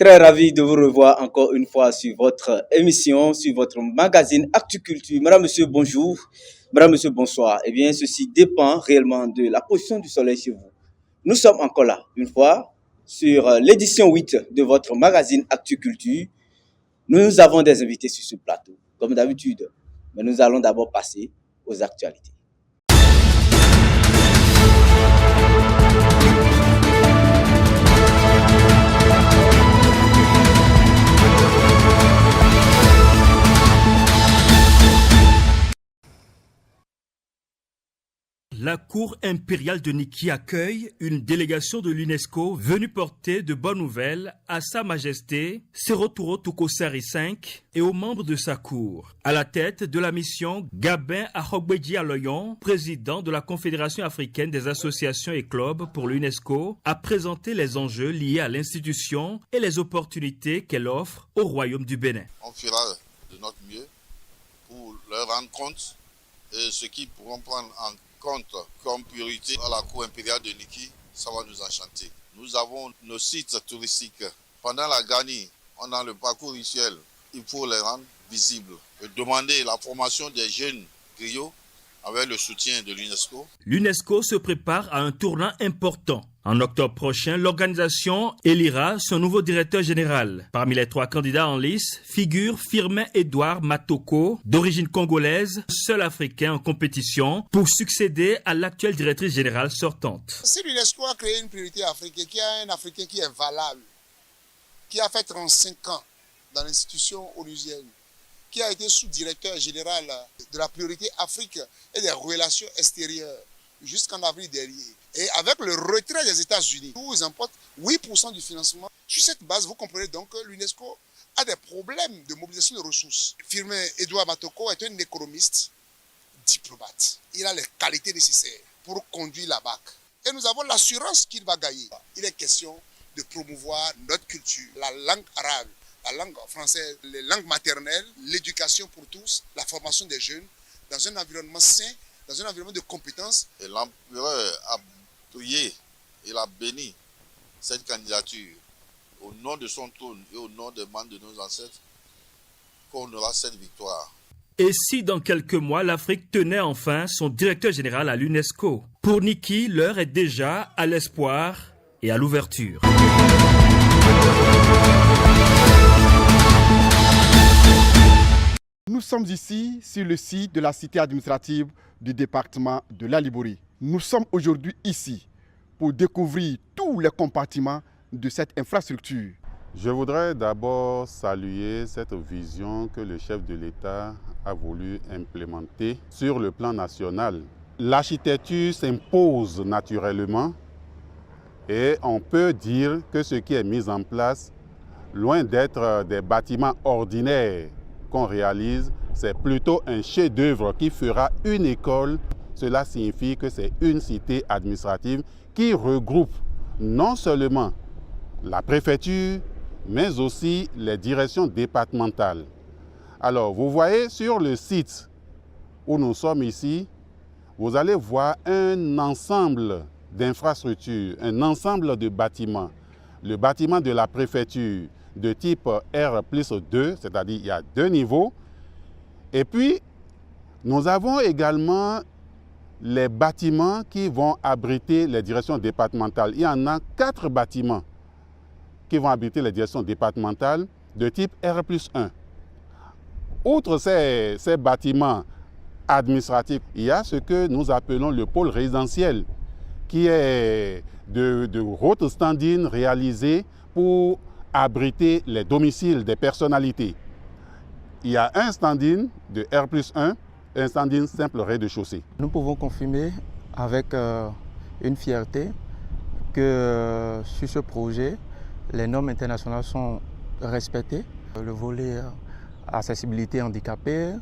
Très ravi de vous revoir encore une fois sur votre émission, sur votre magazine Actu-Culture. Madame, monsieur, bonjour. Madame, monsieur, bonsoir. Eh bien, ceci dépend réellement de la position du soleil chez vous. Nous sommes encore là, une fois, sur l'édition 8 de votre magazine Actu-Culture. Nous avons des invités sur ce plateau, comme d'habitude. Mais nous allons d'abord passer aux actualités. La cour impériale de Niki accueille une délégation de l'UNESCO venue porter de bonnes nouvelles à Sa Majesté Seroturo Tukosari V et aux membres de sa cour. À la tête de la mission, Gabin Ahogbedji Aloyon, président de la Confédération africaine des associations et clubs pour l'UNESCO, a présenté les enjeux liés à l'institution et les opportunités qu'elle offre au Royaume du Bénin. On fera de notre mieux pour leur rendre compte et ce qu'ils pourront prendre en compte comme priorité à la cour impériale de Niki, ça va nous enchanter. Nous avons nos sites touristiques. Pendant la Gani, on a le parcours rituel. Il faut les rendre visibles et demander la formation des jeunes griots avec le soutien de l'UNESCO. L'UNESCO se prépare à un tournant important. En octobre prochain, l'organisation élira son nouveau directeur général. Parmi les 3 candidats en lice figure Firmin-Edouard Matoko, d'origine congolaise, seul africain en compétition, pour succéder à l'actuelle directrice générale sortante. Si l'UNESCO a créé une priorité africaine, qu'il y a un Africain qui est valable, qui a fait 35 ans dans l'institution onusienne, qui a été sous-directeur général de la priorité Afrique et des relations extérieures jusqu'en avril dernier. Et avec le retrait des États-Unis, où ils importent 8% du financement, sur cette base, vous comprenez donc que l'UNESCO a des problèmes de mobilisation de ressources. Firmin-Edouard Matoko est un économiste, diplomate. Il a les qualités nécessaires pour conduire la BAC. Et nous avons l'assurance qu'il va gagner. Il est question de promouvoir notre culture, la langue arabe, la langue française, les langues maternelles, l'éducation pour tous, la formation des jeunes, dans un environnement sain, dans un environnement de compétences. Et l'empereur a prié, il a béni cette candidature au nom de son trône et au nom des membres de nos ancêtres, qu'on aura cette victoire. Et si dans quelques mois, l'Afrique tenait enfin son directeur général à l'UNESCO? Pour Niki, l'heure est déjà à l'espoir et à l'ouverture. Nous sommes ici sur le site de la cité administrative du département de la Liborie. Nous sommes aujourd'hui ici pour découvrir tous les compartiments de cette infrastructure. Je voudrais d'abord saluer cette vision que le chef de l'État a voulu implémenter sur le plan national. L'architecture s'impose naturellement et on peut dire que ce qui est mis en place, loin d'être des bâtiments ordinaires qu'on réalise, c'est plutôt un chef-d'œuvre qui fera une école. Cela signifie que c'est une cité administrative qui regroupe non seulement la préfecture, mais aussi les directions départementales. Alors, vous voyez sur le site où nous sommes ici, vous allez voir un ensemble d'infrastructures, un ensemble de bâtiments. Le bâtiment de la préfecture de type R+2, c'est-à-dire il y a 2 niveaux. Et puis, nous avons également les bâtiments qui vont abriter les directions départementales. Il y en a 4 bâtiments qui vont abriter les directions départementales de type R+1. Outre ces bâtiments administratifs, il y a ce que nous appelons le pôle résidentiel, qui est de haute standing réalisé pour abriter les domiciles des personnalités. Il y a un standing de R+1, un standing simple rez-de-chaussée. Nous pouvons confirmer avec une fierté que sur ce projet, les normes internationales sont respectées. Le volet accessibilité handicapée,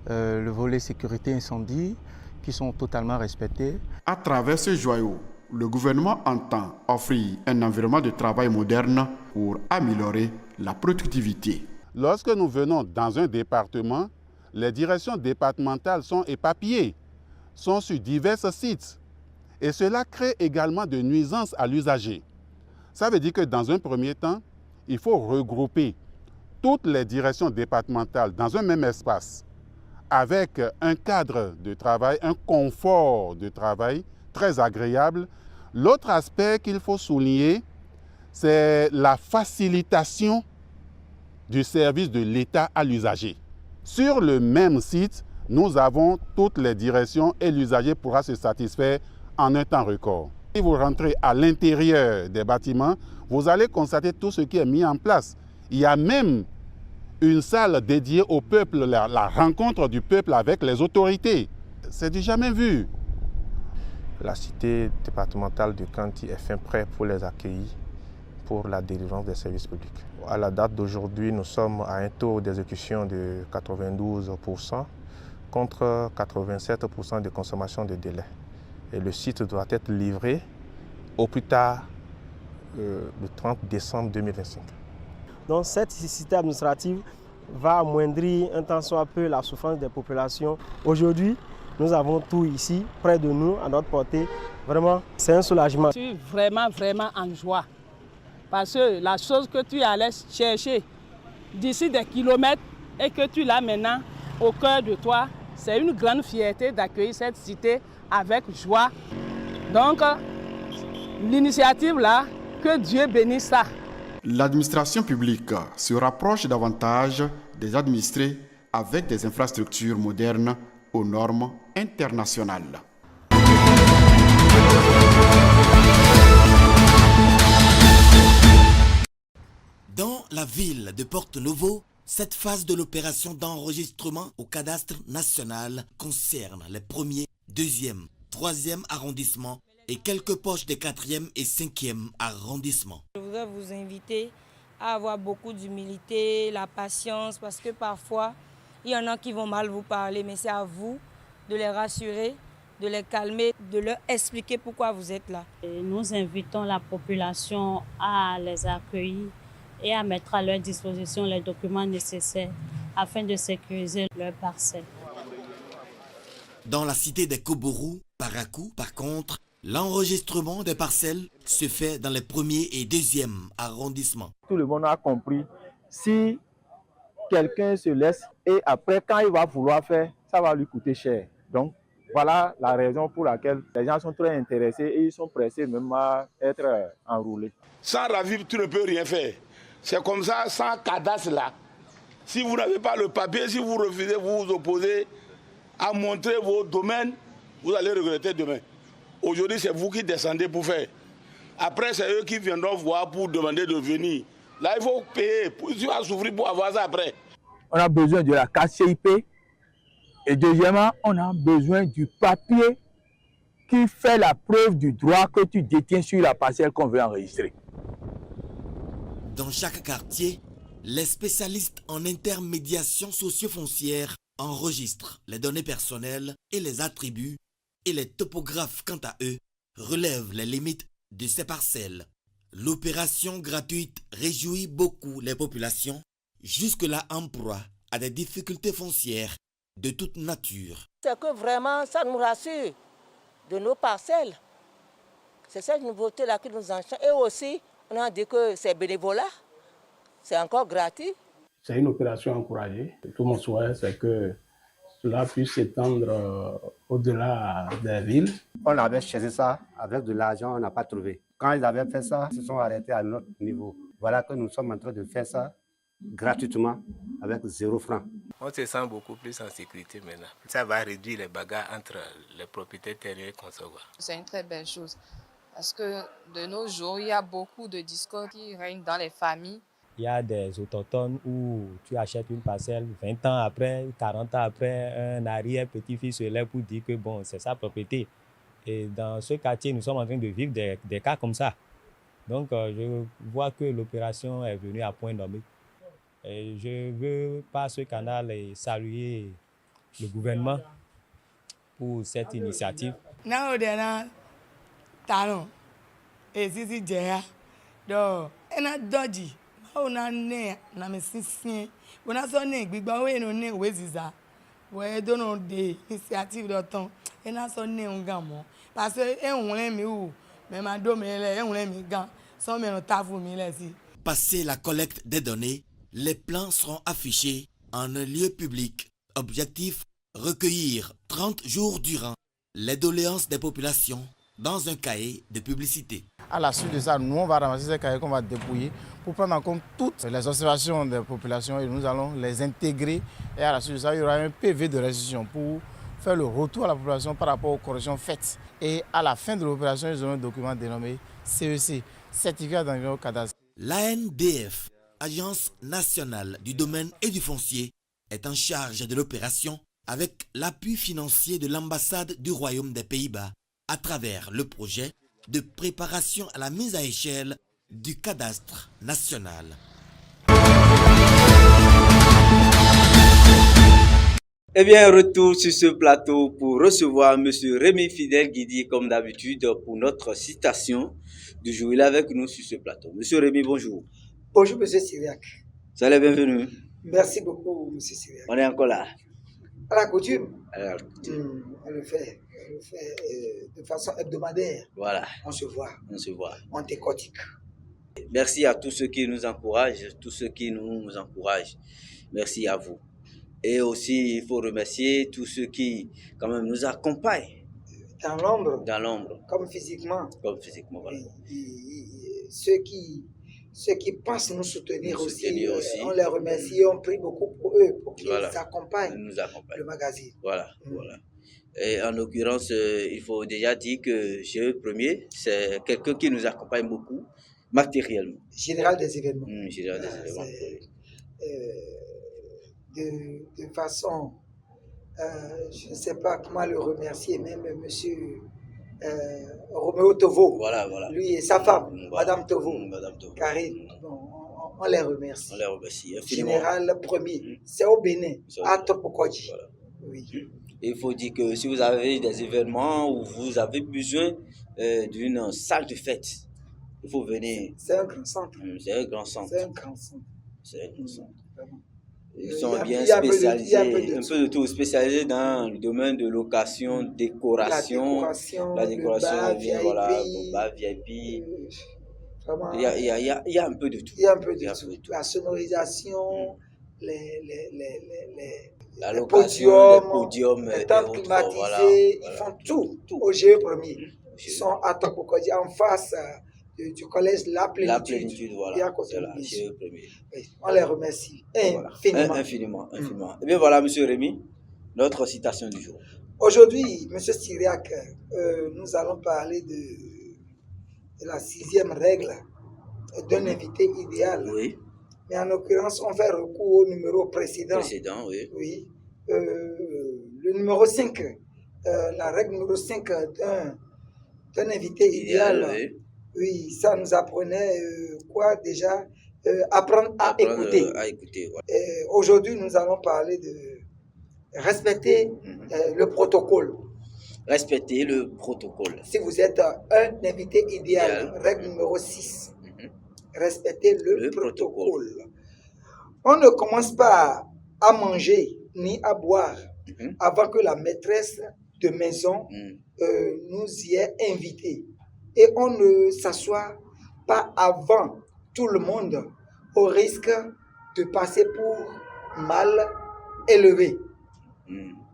le volet sécurité incendie, qui sont totalement respectés. À travers ce joyau, le gouvernement entend offrir un environnement de travail moderne pour améliorer la productivité. Lorsque nous venons dans un département, les directions départementales sont éparpillées, sont sur divers sites. Et cela crée également de nuisances à l'usager. Ça veut dire que dans un premier temps, il faut regrouper toutes les directions départementales dans un même espace avec un cadre de travail, un confort de travail très agréable. L'autre aspect qu'il faut souligner, c'est la facilitation du service de l'État à l'usager. Sur le même site, nous avons toutes les directions et l'usager pourra se satisfaire en un temps record. Si vous rentrez à l'intérieur des bâtiments, vous allez constater tout ce qui est mis en place. Il y a même une salle dédiée au peuple, la rencontre du peuple avec les autorités. C'est du jamais vu. La cité départementale de Kanti est fin prêt pour les accueillir pour la délivrance des services publics. À la date d'aujourd'hui, nous sommes à un taux d'exécution de 92% contre 87% de consommation de délai. Et le site doit être livré au plus tard le 30 décembre 2025. Donc cette cité administrative va amoindrir un tant soit peu la souffrance des populations. Aujourd'hui, nous avons tout ici, près de nous, à notre portée. Vraiment, c'est un soulagement. Je suis vraiment en joie. Parce que la chose que tu allais chercher d'ici des kilomètres et que tu l'as maintenant au cœur de toi, c'est une grande fierté d'accueillir cette cité avec joie. Donc, l'initiative là, que Dieu bénisse ça. L'administration publique se rapproche davantage des administrés avec des infrastructures modernes aux normes internationales. Dans la ville de Porto-Novo, cette phase de l'opération d'enregistrement au cadastre national concerne les 1er, 2e, 3e arrondissements et quelques poches des 4e et 5e arrondissements. Je voudrais vous inviter à avoir beaucoup d'humilité, la patience, parce que parfois, il y en a qui vont mal vous parler, mais c'est à vous de les rassurer, de les calmer, de leur expliquer pourquoi vous êtes là. Et nous invitons la population à les accueillir et à mettre à leur disposition les documents nécessaires afin de sécuriser leurs parcelles. Dans la cité des Kobourou, Parakou, par contre, l'enregistrement des parcelles se fait dans les 1er et 2e arrondissements. Tout le monde a compris, si quelqu'un se laisse et après quand il va vouloir faire, ça va lui coûter cher. Donc voilà la raison pour laquelle les gens sont très intéressés et ils sont pressés même à être enrôlés. Sans Ravib, tu ne peux rien faire. C'est comme ça, sans cadastre là. Si vous n'avez pas le papier, si vous refusez, vous vous opposez à montrer vos domaines, vous allez regretter demain. Aujourd'hui, c'est vous qui descendez pour faire. Après, c'est eux qui viendront voir pour demander de venir. Là, il faut payer. Tu vas souffrir pour avoir ça après. On a besoin de la KCIP. Et deuxièmement, on a besoin du papier qui fait la preuve du droit que tu détiens sur la parcelle qu'on veut enregistrer. Dans chaque quartier, les spécialistes en intermédiation socio-foncière enregistrent les données personnelles et les attributs, et les topographes, quant à eux, relèvent les limites de ces parcelles. L'opération gratuite réjouit beaucoup les populations, jusque-là en proie à des difficultés foncières de toute nature. C'est que vraiment, ça nous rassure de nos parcelles. C'est cette nouveauté-là qui nous enchante. Et aussi, on a dit que c'est bénévolat, c'est encore gratuit. C'est une opération encouragée. Tout mon souhait, c'est que cela puisse s'étendre au-delà des villes. On avait cherché ça avec de l'argent, on n'a pas trouvé. Quand ils avaient fait ça, ils se sont arrêtés à notre niveau. Voilà que nous sommes en train de faire ça gratuitement avec 0 franc. On se sent beaucoup plus en sécurité maintenant. Ça va réduire les bagarres entre les propriétaires terriens et conservateurs. C'est une très belle chose parce que de nos jours, il y a beaucoup de discordes qui règnent dans les familles. Il y a des autochtones où tu achètes une parcelle, 20 ans après, 40 ans après, un arrière-petit-fils se lève pour dire que bon, c'est sa propriété. Et dans ce quartier, nous sommes en train de vivre des cas comme ça. Donc, je vois que l'opération est venue à point nommé. Et je veux, par ce canal, saluer le gouvernement pour cette initiative. Ona ne na mesisien bona so ne gbigba we no ne weziza we do no de initiative do ton e na so ne ungan mo parce e unle mi u me ma do me le e unle mi gan so me no ta fu mi le si. passer la collecte des données, les plans seront affichés en un lieu public. Objectif, recueillir 30 jours durant les doléances des populations dans un cahier de publicité. À la suite de ça, nous on va ramasser ces cahiers qu'on va dépouiller pour prendre en compte toutes les observations des populations et nous allons les intégrer. Et à la suite de ça, il y aura un PV de restitution pour faire le retour à la population par rapport aux corrections faites. Et à la fin de l'opération, ils auront un document dénommé CEC, Certificat d'environnement cadastre. L'ANDF, Agence nationale du domaine et du foncier, est en charge de l'opération avec l'appui financier de l'ambassade du Royaume des Pays-Bas à travers le projet de préparation à la mise à échelle du cadastre national. Eh bien, retour sur ce plateau pour recevoir M. Rémi Fidèle Guidi, comme d'habitude, pour notre citation du jour. Il est avec nous sur ce plateau. M. Rémi, bonjour. Bonjour, M. Syriac. Soyez bienvenue. Merci beaucoup, M. Syriac. On est encore là. À la coutume, À la coutume. on le fait de façon hebdomadaire. Voilà. On se voit, On se voit. on décortique. Merci à tous ceux qui nous encouragent, tous ceux qui nous encouragent. Merci à vous. Et aussi, il faut remercier tous ceux qui, quand même, nous accompagnent. Dans l'ombre, Dans l'ombre, comme physiquement. comme physiquement. Voilà. Ceux qui pensent nous soutenir, Nous soutenir aussi. on les remercie, on prie beaucoup pour eux, pour qu'ils Voilà. accompagnent Nous accompagnent. le magazine. Voilà, voilà. Et en l'occurrence, il faut déjà dire que G premier, c'est quelqu'un qui nous accompagne beaucoup matériellement. Général des événements. Général des événements. De façon, je ne sais pas comment le remercier, même monsieur Roméo Tovo, Voilà, voilà. lui et sa femme, Voilà. Madame Tovo, Madame Tovo. Karine, bon, on les remercie. On les remercie infiniment. Général premier, c'est au Bénin, à Topokodji. Voilà. Oui. Il faut dire que si vous avez des événements où vous avez besoin d'une salle de fête, il faut venir. C'est un grand centre. C'est un grand centre. C'est un grand centre. C'est un grand centre. Vraiment. Ils sont bien il y a un peu de- spécialisés, il y a un peu de un peu de tout, spécialisés dans le domaine de location, décoration, la décoration, le bar bien, voilà, VIP, bar VIP. Vraiment, Il y a un peu de tout. il y a un peu de tout. La sonorisation, La les location, les podiums, podiums, les et tentes autres, climatisées, voilà, ils voilà. font tout au GE premier. Ils sont à Topokodji, en face du collège La Plénitude. La plénitude, voilà. Et à côté C'est de là, nous. chez eux premier. Oui, on les remercie Voilà. infiniment. Infiniment, infiniment. Eh bien voilà, monsieur Rémi, notre citation du jour. Aujourd'hui, M. Syriac, nous allons parler de la 6e règle d'un invité idéal. Oui. Mais en l'occurrence, on fait recours au numéro précédent. Précédent, oui. Oui. Le numéro 5, la règle numéro 5 d'un invité idéal. Oui. Oui, ça nous apprenait quoi déjà apprendre à écouter. À écouter, voilà. Aujourd'hui, nous allons parler de respecter le protocole. Respecter le protocole. Si vous êtes un invité idéal, règle numéro 6, respecter le protocole. On ne commence pas à manger ni à boire avant que la maîtresse de maison nous y ait invités. Et on ne s'assoit pas avant tout le monde au risque de passer pour mal élevé.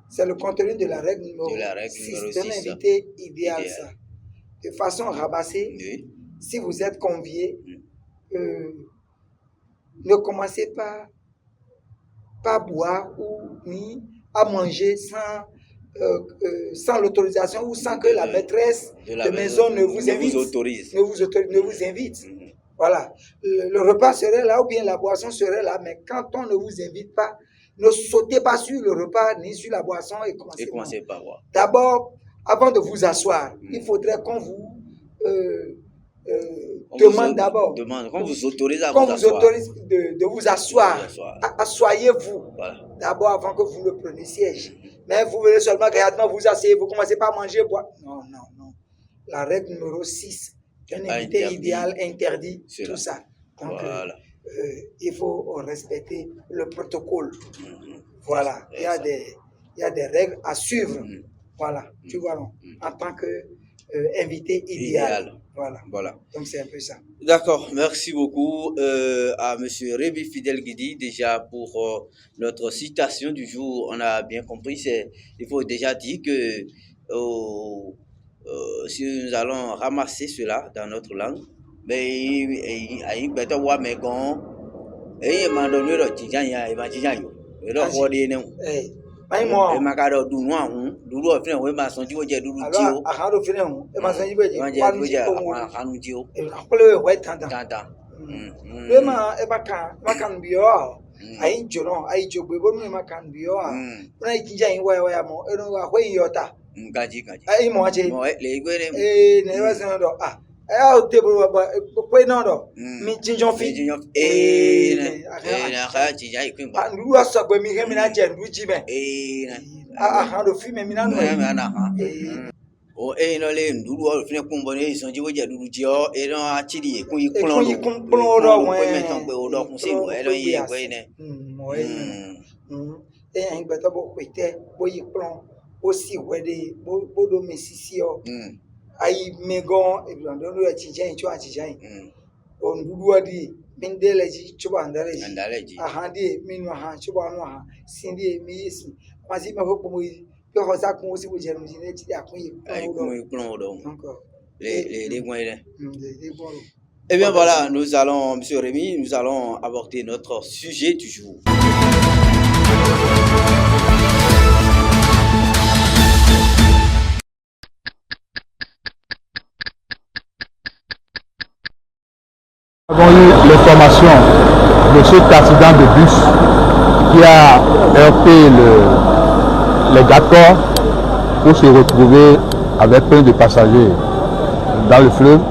C'est le contenu de la règle numéro 6 d'un invité idéal. Ça. De façon ramassée, si vous êtes convié, ne commencez pas à boire ou ni à manger sans l'autorisation ou sans que la maîtresse de maison ne vous invite. Ne vous invite. Voilà. Le repas serait là ou bien la boisson serait là, mais quand on ne vous invite pas, ne sautez pas sur le repas ni sur la boisson et commencez par boire. D'abord, avant de vous asseoir, il faudrait qu'on vous demande d'abord. Qu'on vous autorise à qu'on vous vous asseoir. autorise de vous asseoir. Assoyez-vous. Voilà. D'abord avant que vous ne preniez siège. Mais vous venez seulement gratuitement vous asseyez, vous commencez pas à manger, boire. Non, non, non. La règle numéro 6, un invité idéal interdit tout ça. Donc, voilà. Il faut respecter le protocole. Voilà. Il y a des règles à suivre. Voilà. Tu vois, non? En tant que invité idéal. Voilà. Donc c'est un peu ça. D'accord, merci beaucoup à Monsieur Rémi Fidel Guidi déjà pour notre citation du jour. On a bien compris, il faut déjà dire que si nous allons ramasser cela dans notre langue, mais il y a une bête à mais quand il m'a donné le tijan, il m'a tijan yo. Et là, on dit non. Et ma carte du noir, du noir, finalement, oui, ma son du du alors à le finalement, et ma son du dio. Et après le ouais tanta. Le ma e makan bio. Ai jono, ai jobo bo me makan bio. Na tijan wa mo, e no wa hwe yota. Gaji. Ai mo aje. Mo le igwe ne wa se do o table ba pe no do. Mi jinjon fi. Na ka tijan ikin ba. Ndu aso gbe mi he mi na je ndu ji me. Do fi me mi na no. O no le ndu o fi kun bo ne so ji wo je du ji o e no a chi di kun yi kun lo. Kun do won. Me ton pe o do kun se wo e lo yi ko ne. En gbe to bo pe te bo yi kun o si wede bo do me sisi o. Ai megon e blando no ti jen chu ati jen on dudu adi mindele ji chuba andale ji ahandi minu ha chuba no ha sindi mi yesi masi me ho pomo yi yo ho sa kun o si bo je no ji ne ti akun yi kun do les points là. Et bien voilà, nous allons, Monsieur Rémi, nous allons aborder notre sujet du jour. Nous avons eu l'information de cet accident de bus qui a heurté les Gacors pour se retrouver avec plein de passagers dans le fleuve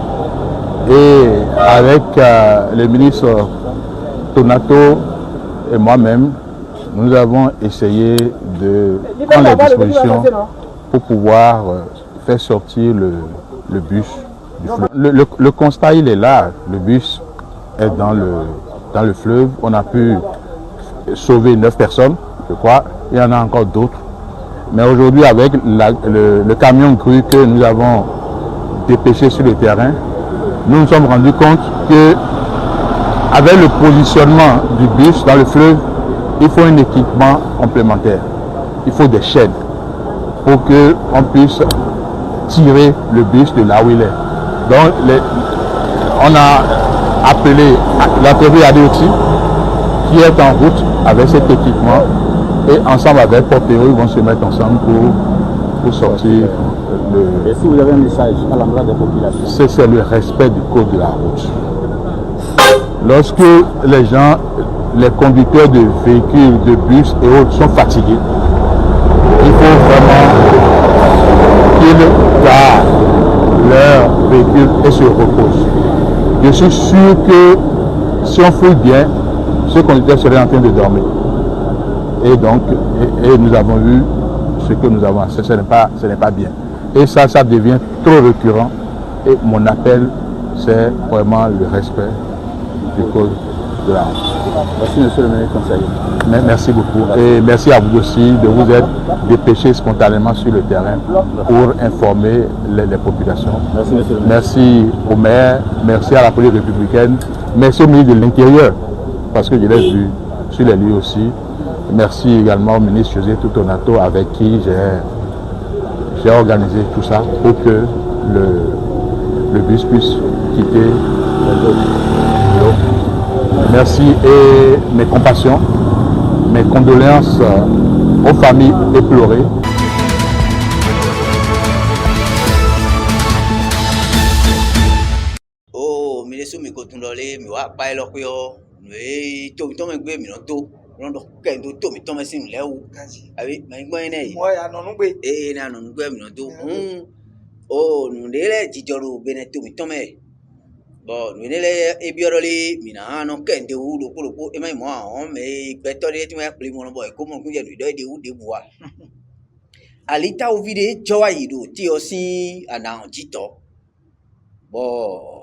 et avec le ministre Tonato et moi-même, nous avons essayé de prendre les dispositions pour pouvoir faire sortir le bus du fleuve. Le constat il est là, le bus est dans le fleuve, on a pu sauver 9 personnes, je crois, il y en a encore d'autres. Mais aujourd'hui avec le camion grue que nous avons dépêché sur le terrain, nous nous sommes rendus compte que avec le positionnement du bus dans le fleuve, il faut un équipement complémentaire. Il faut des chaînes pour qu'on puisse tirer le bus de là où il est. Donc on a appelé l'entreprise Adéoxy qui est en route avec cet équipement et ensemble avec Portéo, ils vont se mettre ensemble pour sortir le... Et si vous avez un message à l'endroit des populations? C'est le respect du code de la route. Lorsque les gens, les conducteurs de véhicules, de bus et autres sont fatigués, il faut vraiment qu'ils gardent leur véhicule et se reposent. Je suis sûr que si on fouille bien, ce conducteur serait en train de dormir. Et donc, et nous avons vu ce que nous avons. Ce n'est pas bien. Et ça devient trop récurrent. Et mon appel, c'est vraiment le respect du code de la route. Merci, monsieur le ministre conseiller. Merci beaucoup. Et merci à vous aussi de vous être dépêché spontanément sur le terrain pour informer les populations. Merci, monsieur le ministre. Merci au maire, merci à la police républicaine, merci au ministre de l'Intérieur, parce que je l'ai vu sur les lieux aussi. Merci également au ministre José Tonato avec qui j'ai organisé tout ça pour que le bus puisse quitter l'eau. Merci et mes compassions, mes condoléances aux familles éplorées. Oh, ministre mi kotundole mi wa pa elo pe o mi to me gbe mi no to rondo ke ndo to mi to me sin lewu abi ma gbo ene yi mo ya no nugbe na no nugbe mi no to o nu dele jijoru bene to mi to me bo nu dele ebioro le mi na no ke nde wu lopo e mai mo awon me gbeto de ti mo pe mo no boy ko mo kun je du de wu de buwa alita o vide jowa yi do ti o sin ana jito bo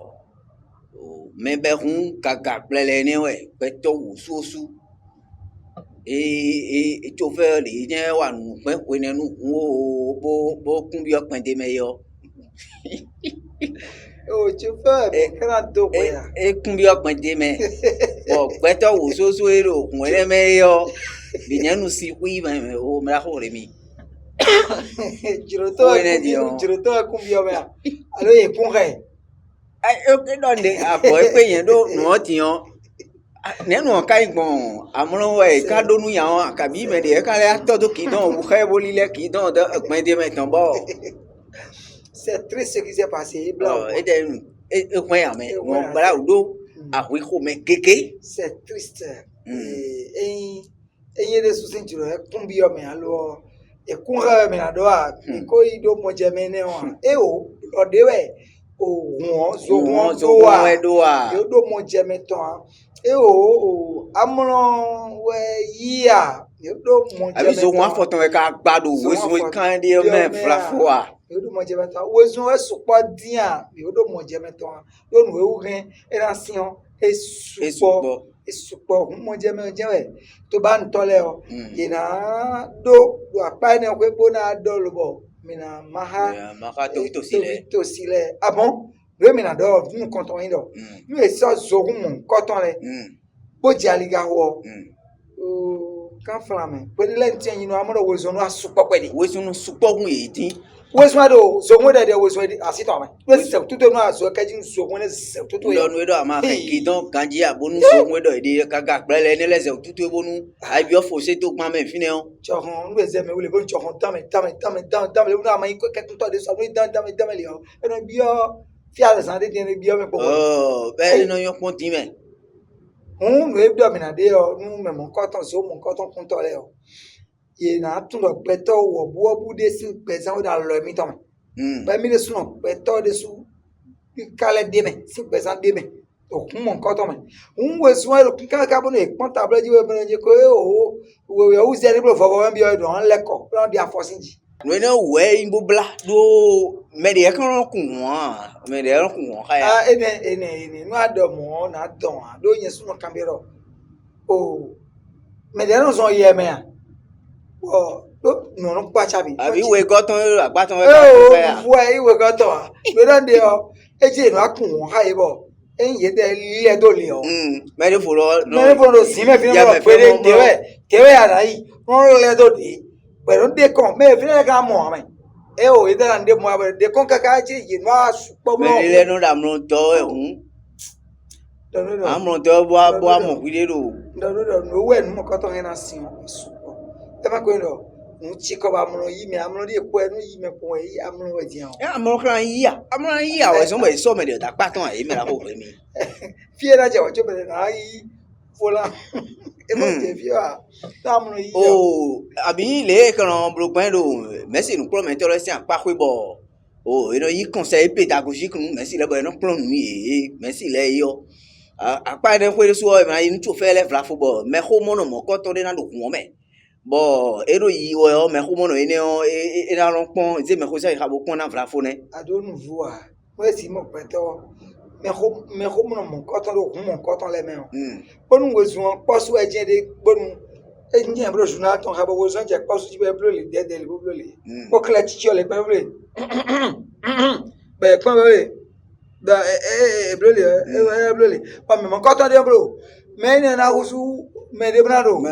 mebe hun kaka plele ne we gbeto wu sosu e chauffeur le yen wa nu pe ko ne nu bo kun bi opin de meyo Oh, tu fais grand dos quoi. E kumbi okpende me. Bo gbeto wo soso ero kunwe me yo. Binyanu si wi me o mra hore mi. Jiroto kumbia me. Alo e kunre. Ai o ke donde abo e pe yen do no tiyan. Nenu ka igbon amuro e ka donu yan akabi me de ka le to do ki don wo khe boli le ki don de okpende me tan bo. C'est triste ce qui s'est passé. C'est triste. Et il y a des soucis qui sont combien mais alors et courant mais là doit ko ido mo jemene on e o odewe o won doa yo do mo jemeton e o amron we yia yo do mo jemeton abi so won foton e ka gbadu we so kan de me flafoa yodo mo jemeton wezun e supo dia yodo mo jemeton do nu ewurin eration esupo mo jemeton to ba ntole o ina do apa ni ko po na do lobo mina maha to sile ah bon le mina do nous comptons indo nous et ça zorum mon coton le bo jaliga wo kan flame po le ntien yinu amoro wezun no asupo kwedi wezun no supo gun edin wezun do zogun de wezun asito ma wezun tout no aso kaji zogun ne tout lo no do ama ki don ganji abonu zogun do ede kaga prele ne leze tout ebonu abi ofo se to gban me fine on chohon no eze me wole bon chohon tam le no ama ko ke to de so no dam le o eno bi o fiale san de den bi o me po be no yon pon ti me no e do mi na de o no me mon koton so mon koton kun to le o ye na tun do peto wo bu de si pesan o da lo mi to me ba mi de su no peto de su kale de me si pesan de me o kun mon koton me we so lo kan ka bo no e pon table ji we bo je ko o we o ze ni bro fo bo bi o do on le ko plan dia forcinji no no we imbo bla do me de kan kun won ha ene no adomo na don do yen su no kambero o me de no so ye me a o do no pa chabi abi we goton agbaton we ka we goton me don de o eje no akun won ha ibo enye de ile do le o me de foro si me fi no pere tewe ara yi no le do de pero de kon me fi na ka mo ame e o ide na de mo abe de kon kaka ji yi no asupo mo me le no da mo to ehun amro to bo amo kwide do no we nu mo ko to na sin asupo e ma ko ndo un chiko ba amro yi me amro de po enu yi me po yi amro we dian amro kan yi we so me so me de da pa ton yi me la ho mi fie na je o cho be na yi fola e mo je fie a amro yi abi le kan bloquin do merci nous pour m'intéresser pa kwe bo eno yi conseil pédagogique nous merci le bo eno plan mi merci le yo apa de kwe so e na yi ntu fe le vla fo bo me ho mo no mo ko to de na do kun me bo ero yi o me ho mo no ene o e na ron pon ze me ho se ha bo pon na vla fo ne ado nu voa we si mo peto me ho mo no mo ko to do kun mo ko to le me o bonu wezuan posu eje de bonu enye bro journal ton ha bo wezuan je posu ti be blole de le blole ko kla ti o le pe blole be kon blole da blole pa me mo ko to de bro me ne na husu me de brado mo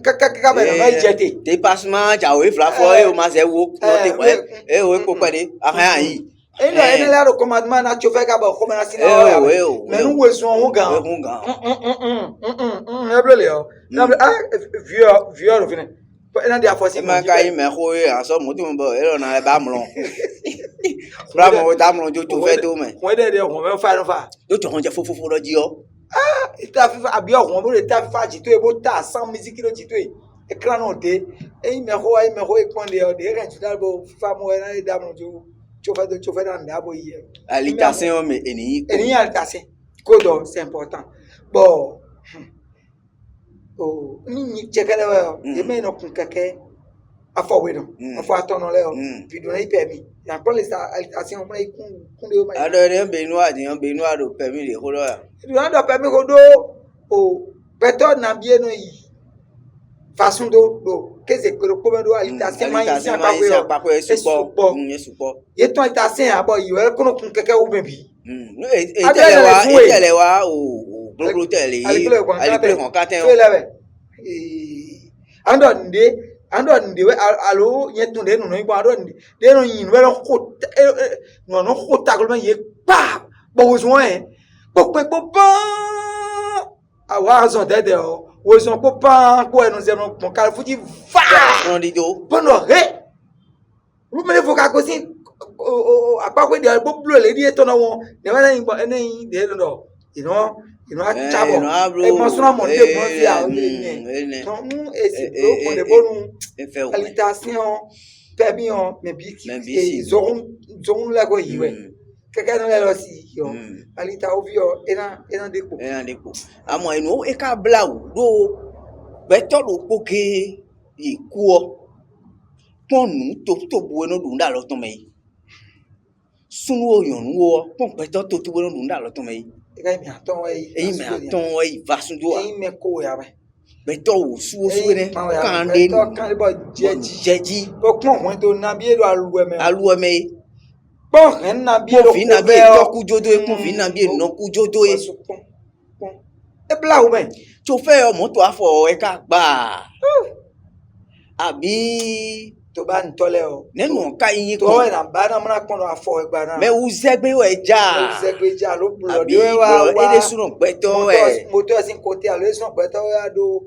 ka be na jete te passement ja we fla fo e o ma se wo no te we e o ko pade aha yi ene la ro commandement na chofe ka ba ko na sina me nu wezuan hu gan e blole o na vieux ro fine ena dia force ma ka yi me ko e aso mo ti mo bo e ro na ba mlon bravo da mlon jo fe to me won de ho me fa no fa do to honje fofofo lo ji o ita fi abi ohun bo le ta fa ji to e bo ta san music lo ji to e ekran no de e me ho e pon de o de ren ti da bo fa mo e na da mlon jo fe da nda bo yi alitation me eni alitation kodo c'est important bon ni chekele wa e me no kun keke afọ we no afọ atono le o video na ipe mi ya pro le alitation mo kun de o ma ado de be nu ado permis de hodo ya do ado permis hodo o beto na bie no yi façon do que c'est que le commun do alitation mais ici pas quoi et support et toi alitation abo yo e kono kun keke ou bebi etele wa o bloglo tele ale kon katen ando nde we alo yetunde no ibo ando de no yin we no ko taklo ye pa bo join po awa zon dede o wo zon po pa ko enu ze no pon kal fuji fa on dido bono he wo me fo ka ko si apa ko de bo blo le di eto na won ne wa na yin bo enen de no a chabo e mo suna mo de mo fi a o le ton e si blo ko de bonu alitation permission mais bi zon la ko yiwe keke no le lo si yo alita ovio ena depo amo enu e ka bla do beto lo poke ikuo ponu to bueno dunda lo to mei sunu oyon wo pon beto to bueno dunda lo to mei e mi aton e vasun do e me ko ya ba beto o su ne kande bo jeji o pon won to na bi ero aluwe me bon na bi ero fi na bi to ku jodo e pon fi na bi no ku jodo e e bla o ben to fe o moto afo e ka gba àbí tó bá ntole o nenu ka yin ko to na ba na mra kon afo e gba na me uzegbe we ja lo blo de wa ede sunu peto moto sin kote alo sunu peto ya do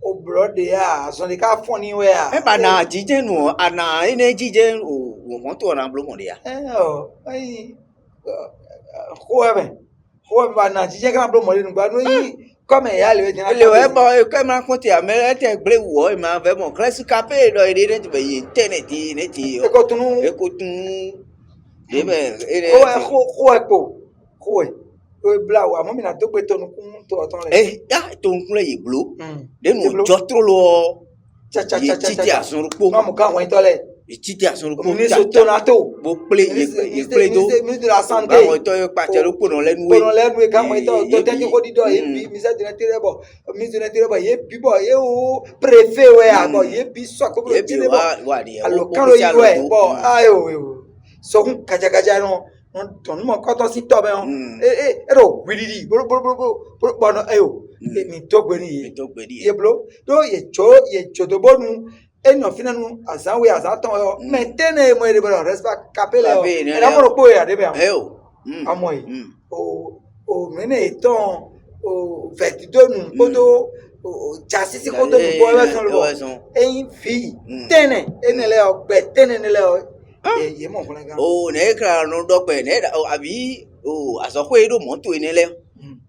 o blo de ya so ni ka fun ni we ya e ba na jije nu ana ene jije o moto na blo mo de ya ai ko ba na jije ka blo mo de nu gba no yi comme ya le bo que ma konti amere te gble wo e ma ve mo class capé do ide ne be yi teneti ne ti e ko tunu e be ere o bla wa mo mi na to pe tonu kun to ton re to kun le yi glo de nu jotro lo cha ti asun rupo ma mo ka won tole ti asun rupo ni so tonato bo ple do ministre de la santé ba mo to pa te lo pono lenu e ka mo to te ko di do e bi ministre de l'intérieur bo ministre de l'intérieur bo ye bi bo ye o préfet we a bo ye bi so ko bo ti le bo allo kan lo yi we bo ayo so kun kaja no ton mo ko to si to be on ero wilili bo no ayo mi to gbe ni ye blo do ye cho do bonu eno finanu azanwe azaton yo metene mo ere bo respect capele o era mo po ya de be amoy o mene eton o vetidonu kodo o jasisi kodo mi bo e son lo eyin fi tene enele o gbe tene nele o ye mo fun gan ne kra no do pe ne abi asoko edo moto enele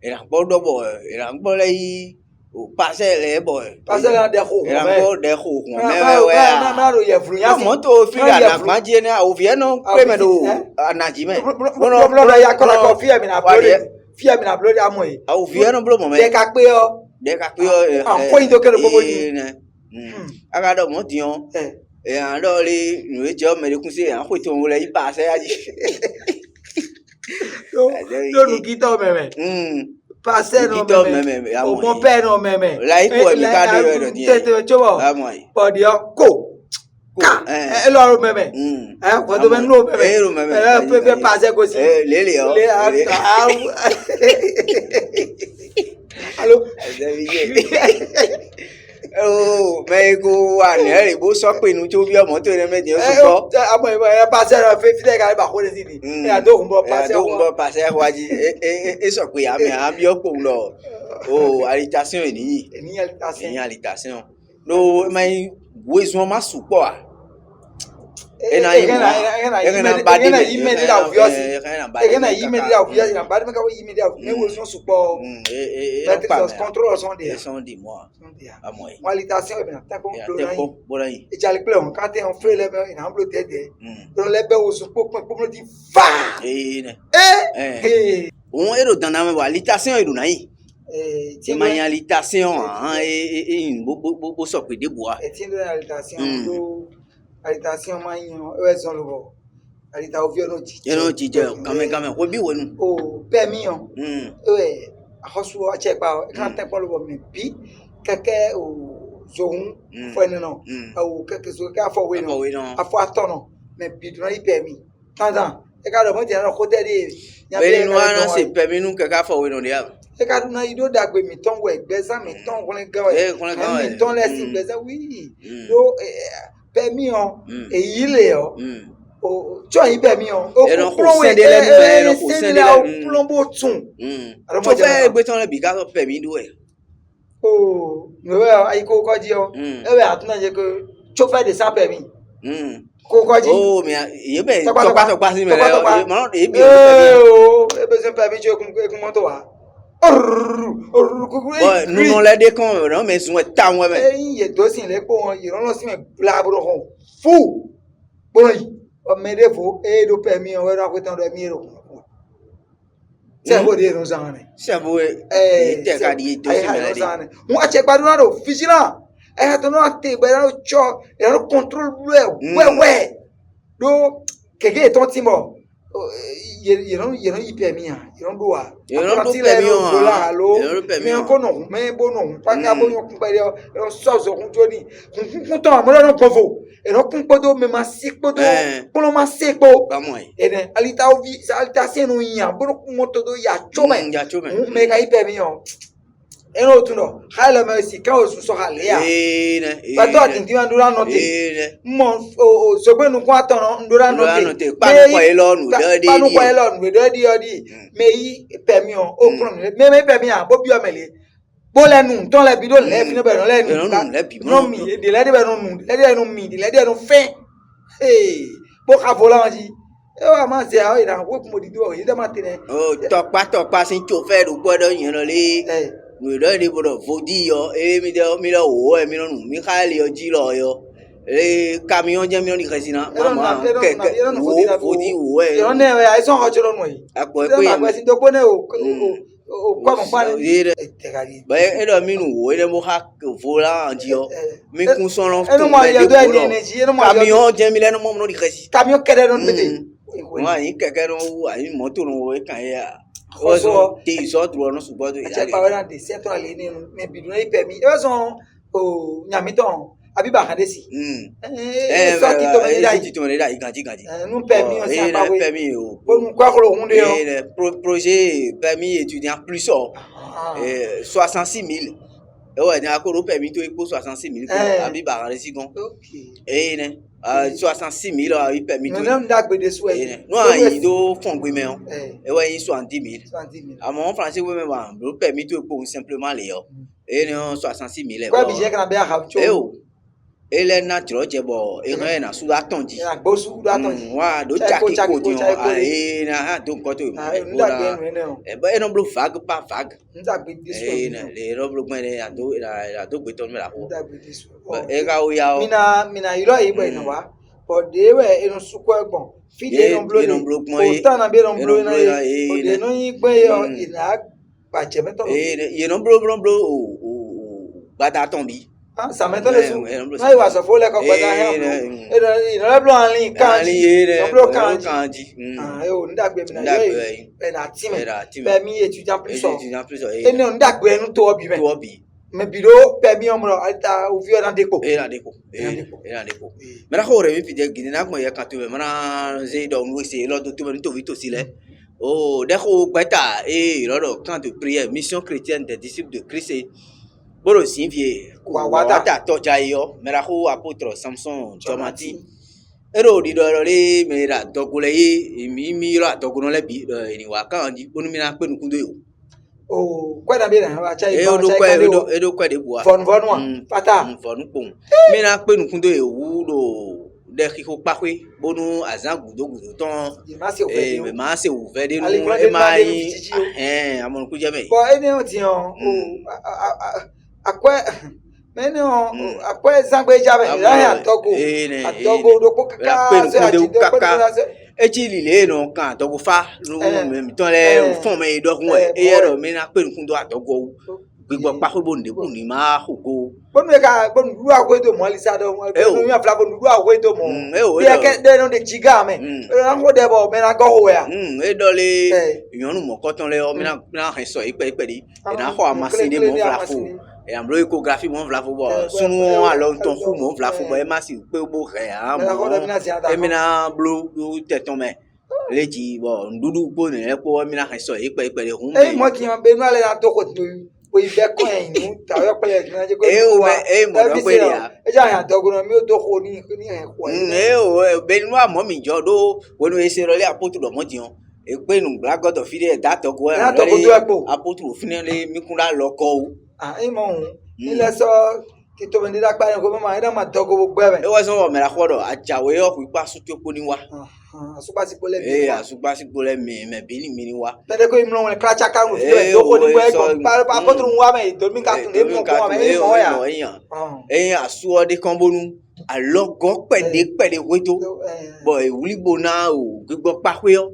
era gbodo bo era gbole yi o parcelle boy parcelle de ko me ro ye fru ya moto fi na maje ne o vie no payment o anaji me no ya ko fi mi na blood amoy o vie no blo mo me de ka pe o an ko ido kere bobo di aga do mo ti on an do ri nu e je o me kun se an ko to mo le yi parcelle aji do nu kita o meme passer no meme o mon père no meme la iko e mi ka de do di tete chobo body ko ka e lo meme ko do men lo meme pe passer ko si lele o allo me go wa ne re bo so pe nu to bi omo to ne meje o so amo e passer fe fi de ka ba ko le si ni e adogun bo passer waji e so pe ami opo lo alitation ni alitation no mai wezo ma supo a ena imedi la obvious na bad me ka imedi me wezo supo methods control son de moi amoy alitation e na ta bon aí e já lhe pleu quand on fait le ben en bleu tete donc le ben o supo pour di fa on ero dana me alitation ero na yi ti ma yan alitation bo so pe de boa ti de alitation do alitation ma yan e so lo bo alita ovio no ji je kame ko bi wonu o permission akosu a check pa kan te polo bo mi bi keke o zohun fone non au quelque chose ka fo we non afo atono mais bidon yi permis tanda e ka do mo ti na côté de beni no ana se permis nu ka fo we non dia e ka na ido dagbe mi ton we gbeza mi ton ko le gawe mi ton le si gbeza oui do permis on e yile o o cho yi permis on o plomb we e le plombo tun to fe gbe ton le bi ka permis do e oh no ai ko ko ji o e we atuna je ko chauffeur de sans permis Kokoji. Oh, mais il est pas si mais maintenant il est bien. Oh, et besoin pas habitué comme moto a. Nous on l'a dit quand non mais sont ta moi mais. Il y a dossier les bon, il on aussi mais blabro fou. Bon, on met des faux et do permis on va raconter dans miro. C'est beau dire nous en. C'est beau. Eh, t'es qu'à dire dossier mais. Moi check pas nous vigilant. Eh to no ate be no cho e no control we do keke ton timo you know permis you don't do a you don't do permis allo mais encore non mais bon non pas ka bon on pa on so on joni on ton mo no convo e no kun podo me masiko do polo masiko ba moi e ne alita ovi alita senu yan bo no moto do ya chome me ka permis on et non tout non hala merci quand on se halia pas toi tu vas ndura noter mon so gbe nu ko atan ndura noter pa nu ko elo nu de di mais yi permis on o problem mais permis a bo bi o mele bo le nu ton le bi do le fi no be no le nu non mi de le de be no nu le de no mi de le de no fin bo ka volant ji e wa ma se a ira wo mo di do yi de ma tene topa sin chauffeur do gbodo yen lo le we don dey bodo vodi yo mi do wo mi no nu mi ka le yo ji lo yo camion je mi no di resina mama ke vodi wo yo ne we ai son ho choro no yi apo pe ma sin to ko ne o kwa mo pa ni ba e do mi nu wo e mo ha vola ji yo mi kun son lo to camion je mi le no mo no di resi camion kede no bete wa yin keke no ai moto no wo kan ya ozo te iso duro no subo do ya pa wera de central ni me bidun yi permis e so o nyamiton abi ba kan de si so ti to me dai ganji nu permis on si pa we permis o nu kwa ko hun de yo projet permis étudiant plus 66 000 ouais ni akoro permis to ipo 66 000 abi ba kan de si gon ne 66 000 a eu permis. Nous avons d'agbe de souhait. Nous avons do fond gwe men. Et ouais 70 000. À mon français we men ba le permis to pour simplement les yo. Et non 66 000. Quoi budget kana be ha cho. Et les natural je bo e ran na su atondi. Na gbo su atondi. Wa do jaki ko di on. Na donc ko to. E ba e non blue vague pas vague. Ndagbe de souhait. Les robes men ya do gbe ton me la ko. E ka o ya o. Mina ilo e bo ina wa. But they were in suko egbon. Feed non blue. O ta na be non blue na e. O de no yin gbe yo ina pa je meto. Ye non blue o bada tombi. Ah, ça m'étonne les sous. Non, il va se fouler comme ça. Il a le blanc en ligne, Kandi. Le blanc Kandi. Ah, yo, ndagbe mina yo. Na time. Permis étudiant plus haut. Et non ndagbe nous to bi. Mais bureau permis on mo alta ouvrir dans déco. Et dans déco. Mais la hore mi pide gini na ko ya ka to me na ze do no se lo do to me to vi to sile. Oh, deko gbeta lo camp de prière mission chrétienne des disciples de Christ. Boro sinvie wata toja yo meraho apôtre Samson Tomati ero di do le mera dogule yi mi ra doguno le bi ni wa kan di onu mi na pe nukundo yo o kwa da be na wa chai edo kwa de bua von wa pata von pon mi na pe nukundo yo wu do de kiko pakwe bonu azan gudo ton ma se ouvert de nous e mai amon ku jeme bo ene o ti on akwa meno akwa zangbe jabe ya atogo do ko kaka se ati do ko se echi lile no kan atogo fa no mi ton le fon me do kun e yero mi na pe nkun do atogo gbigbo pa ko bonde bu ni ma hoko bonu ka bonu du akwe do mo alisa do mo mi afla bonu du akwe do mo bi eke de no de chiga me ran ko de bo me na go ho ya e do le yan nu mo ko ton le o mi na hin so ipe di e na ho amasi de mo fla fo et en échographie mon vla fo bo sunu alors ton fou mon vla fo bo e ma si pe bo re a mo e mina blo te ton me le ji bo ndudu bo ne ko mina ha so e pe le hun moi qui en beno ale na to ko tu we be ko en nu ta yo pe na je ko mo ko ya e ja ya to ko mi o to ko ni he ko o benu a mo mi jo do wonu e se ro le apotu do mo dion e pe nu blagoto fi de da to ko e apotu o fini le mi kun la lo ko e mo ile so ki to beni da pa ko ma ira ma to ko gbogbo e wa so me la khodo ajawe o fi pa su ti opo ni wa asupa si pole mi asupa si pole mi me bi ni mi ni wa tede ko imlo won cracha kan o fi do ko ni ko pa potru wa me to mi ka tun le mo ko me mo ya asu o de kan bonu alogo pede weto bo e wuli bona o gbigbo pa pe o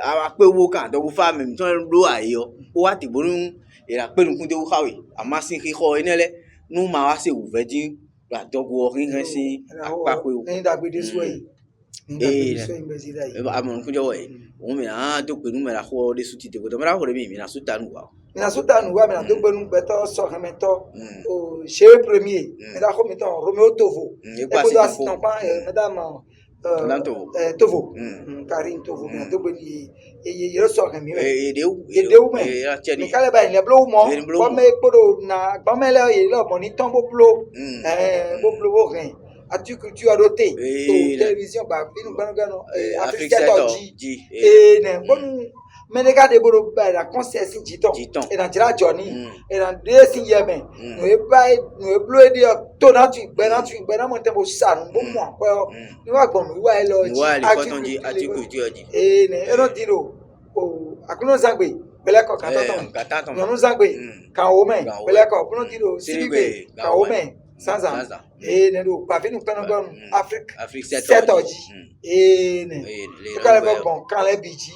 a pe wo kan do fa me ton lo ayo o wa ti bonu era pe nu kun de wo kawe amasin ki ko enele nu ma wa se uvedi la dogo rin si pa pe o ni da gbe this way amon ku jo e o me na to pe nu me la ho de suti de ko me la ho de mi na sutanu wa me na to pe nu beto so remeto o che premier me da ko mi ton Romeo Tovo e ko do assistant pa madame Tovo Karim Tovo me to pe ni e so remi e de me me kale ba ni blo mo ko me podo na ba me le e lo mo ni ton bo blo bo rin agriculture doté télévision ba binu banogano Afrique 7 et ne bon mais les gars de boro ba la concert sin jiton et dans dira journey et dans deux sin yemen no e ba no e blow de to na tu na mo tempo sa no mo ko ni wa gbon mi wa e lo agriculture ne e no diro o akuno zangbe pele ko kataton no zangbe kan o men pele ko kuno diro sibe kan o men Sanza. Ne do pa venu pena gon Afrique 7 oji ne to kale bon kan le biji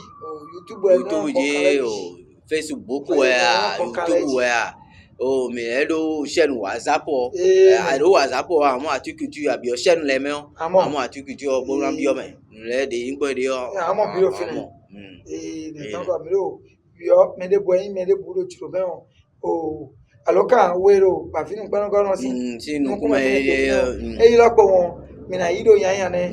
YouTube o Facebook YouTube o me edo chaîne WhatsApp ado WhatsApp amo aticulture abi o chaîne le me amo aticulture bo ran bi o me le de ngbo de o amo bi o fini ne tango mi lo yo me de boyin me de buro tiro be o aloka wero pa finu pano gono si no kuma e lo ko won mi na yido yan ne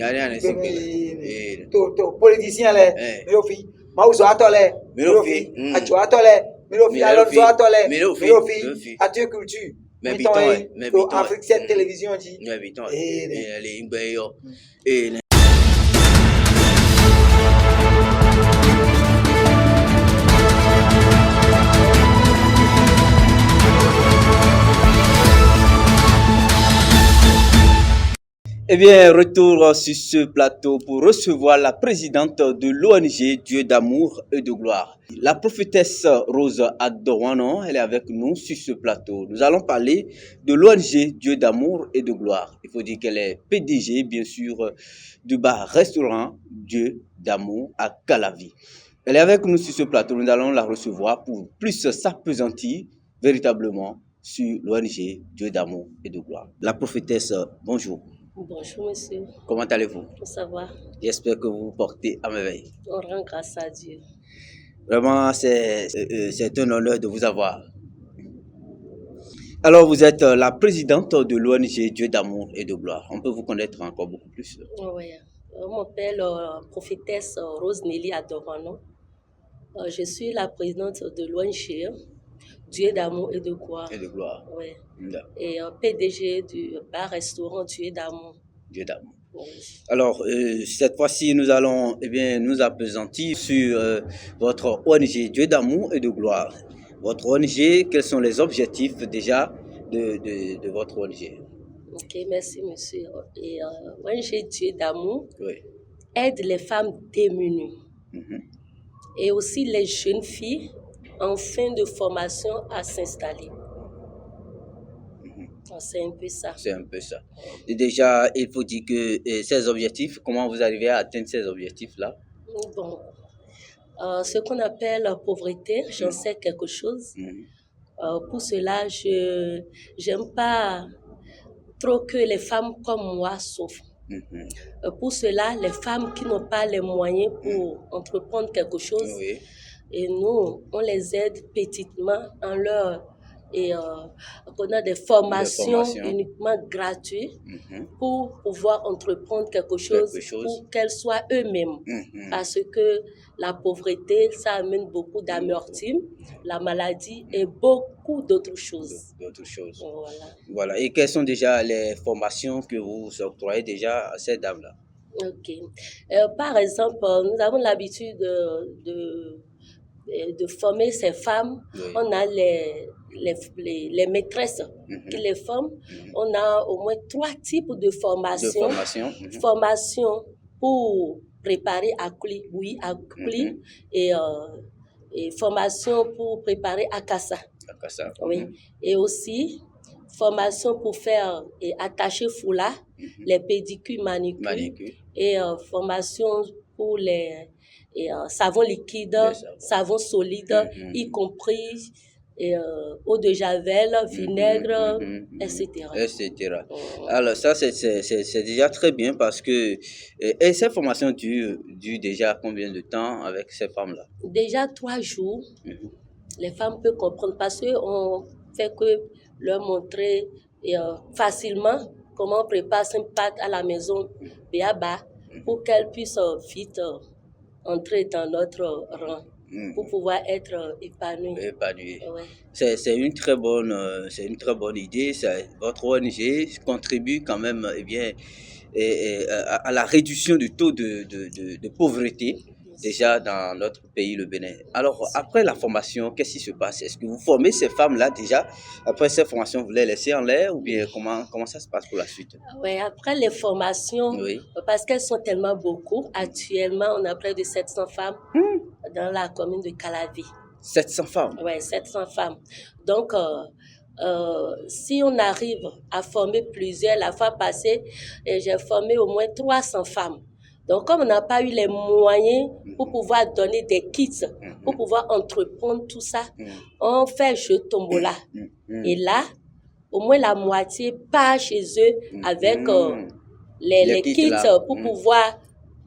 to politicien le mi lo fi ma uso atole mi lo fi ajo atole mi lo fi alonso atole mi lo fi agriculture mais biton Afrique 7 télévision ji biton le ngbe yo Eh bien, retour sur ce plateau pour recevoir la présidente de l'ONG Dieu d'amour et de gloire. La prophétesse Rose Adorwano, elle est avec nous sur ce plateau. Nous allons parler de l'ONG Dieu d'amour et de gloire. Il faut dire qu'elle est PDG, bien sûr, du bar-restaurant Dieu d'amour à Calavi. Elle est avec nous sur ce plateau. Nous allons la recevoir pour plus s'appesantir véritablement sur l'ONG Dieu d'amour et de gloire. La prophétesse, bonjour. Bonjour monsieur. Comment allez-vous? Ça va. J'espère que vous vous portez à merveille. On rend grâce à Dieu. Vraiment, c'est un honneur de vous avoir. Alors, vous êtes la présidente de l'ONG Dieu d'amour et de gloire. On peut vous connaître encore beaucoup plus. Oui. Je m'appelle prophétesse Rose Nelly Adorwano. Je suis la présidente de l'ONG Dieu d'amour et de gloire. Et de gloire. Oui. Et PDG du bar-restaurant Dieu d'amour. Dieu d'amour. Oui. Alors, cette fois-ci, nous allons nous appesantir sur votre ONG Dieu d'amour et de gloire. Votre ONG, quels sont les objectifs déjà de votre ONG? Ok, merci monsieur. Et ONG Dieu d'amour aide les femmes démunies et aussi les jeunes filles en fin de formation à s'installer. C'est un peu ça. C'est un peu ça. Et déjà, il faut dire que ces objectifs, comment vous arrivez à atteindre ces objectifs-là? Bon, ce qu'on appelle pauvreté, j'en sais quelque chose. Pour cela, je n'aime pas trop que les femmes comme moi souffrent. Pour cela, les femmes qui n'ont pas les moyens pour entreprendre quelque chose, et nous, on les aide petitement en leur et qu'on a des formations uniquement gratuites pour pouvoir entreprendre quelque chose pour qu'elles soient eux-mêmes. Parce que la pauvreté, ça amène beaucoup d'amertume, la maladie et beaucoup d'autres choses. Voilà. Et quelles sont déjà les formations que vous octroyez déjà à ces dames-là? Ok. Par exemple, nous avons l'habitude de former ces femmes. On a les maîtresses qui les forment. On a au moins 3 types de formations. Formation pour préparer à Kuli, et formation pour préparer Akassa. Oui. Et aussi formation pour faire et attacher foulard, les pédicures, manicures, et formation pour les savons liquides, savons solides, y compris eau de javel, vinaigre, etc. Alors ça, c'est déjà très bien parce que... Et cette formation dure déjà combien de temps avec ces femmes-là? Déjà 3 jours. Les femmes peuvent comprendre parce qu'on fait que leur montrer facilement comment on prépare une pâte à la maison béaba pour qu'elles puissent vite entrer dans notre rang pour pouvoir être épanouies. Ouais. C'est une très bonne idée. Votre ONG contribue quand même à la réduction du taux de pauvreté déjà dans notre pays, le Bénin. Alors, après la formation, qu'est-ce qui se passe? Est-ce que vous formez ces femmes-là déjà? Après ces formations, vous les laissez en l'air ou bien comment ça se passe pour la suite? Oui, après les formations, parce qu'elles sont tellement beaucoup, actuellement, on a près de 700 femmes dans la commune de Calavi. 700 femmes? Oui, 700 femmes. Donc, si on arrive à former plusieurs, la fois passée, j'ai formé au moins 300 femmes. Donc, comme on n'a pas eu les moyens pour pouvoir donner des kits, pour pouvoir entreprendre tout ça, on fait jeu tombola. Et là, au moins la moitié part chez eux avec les kits pour pouvoir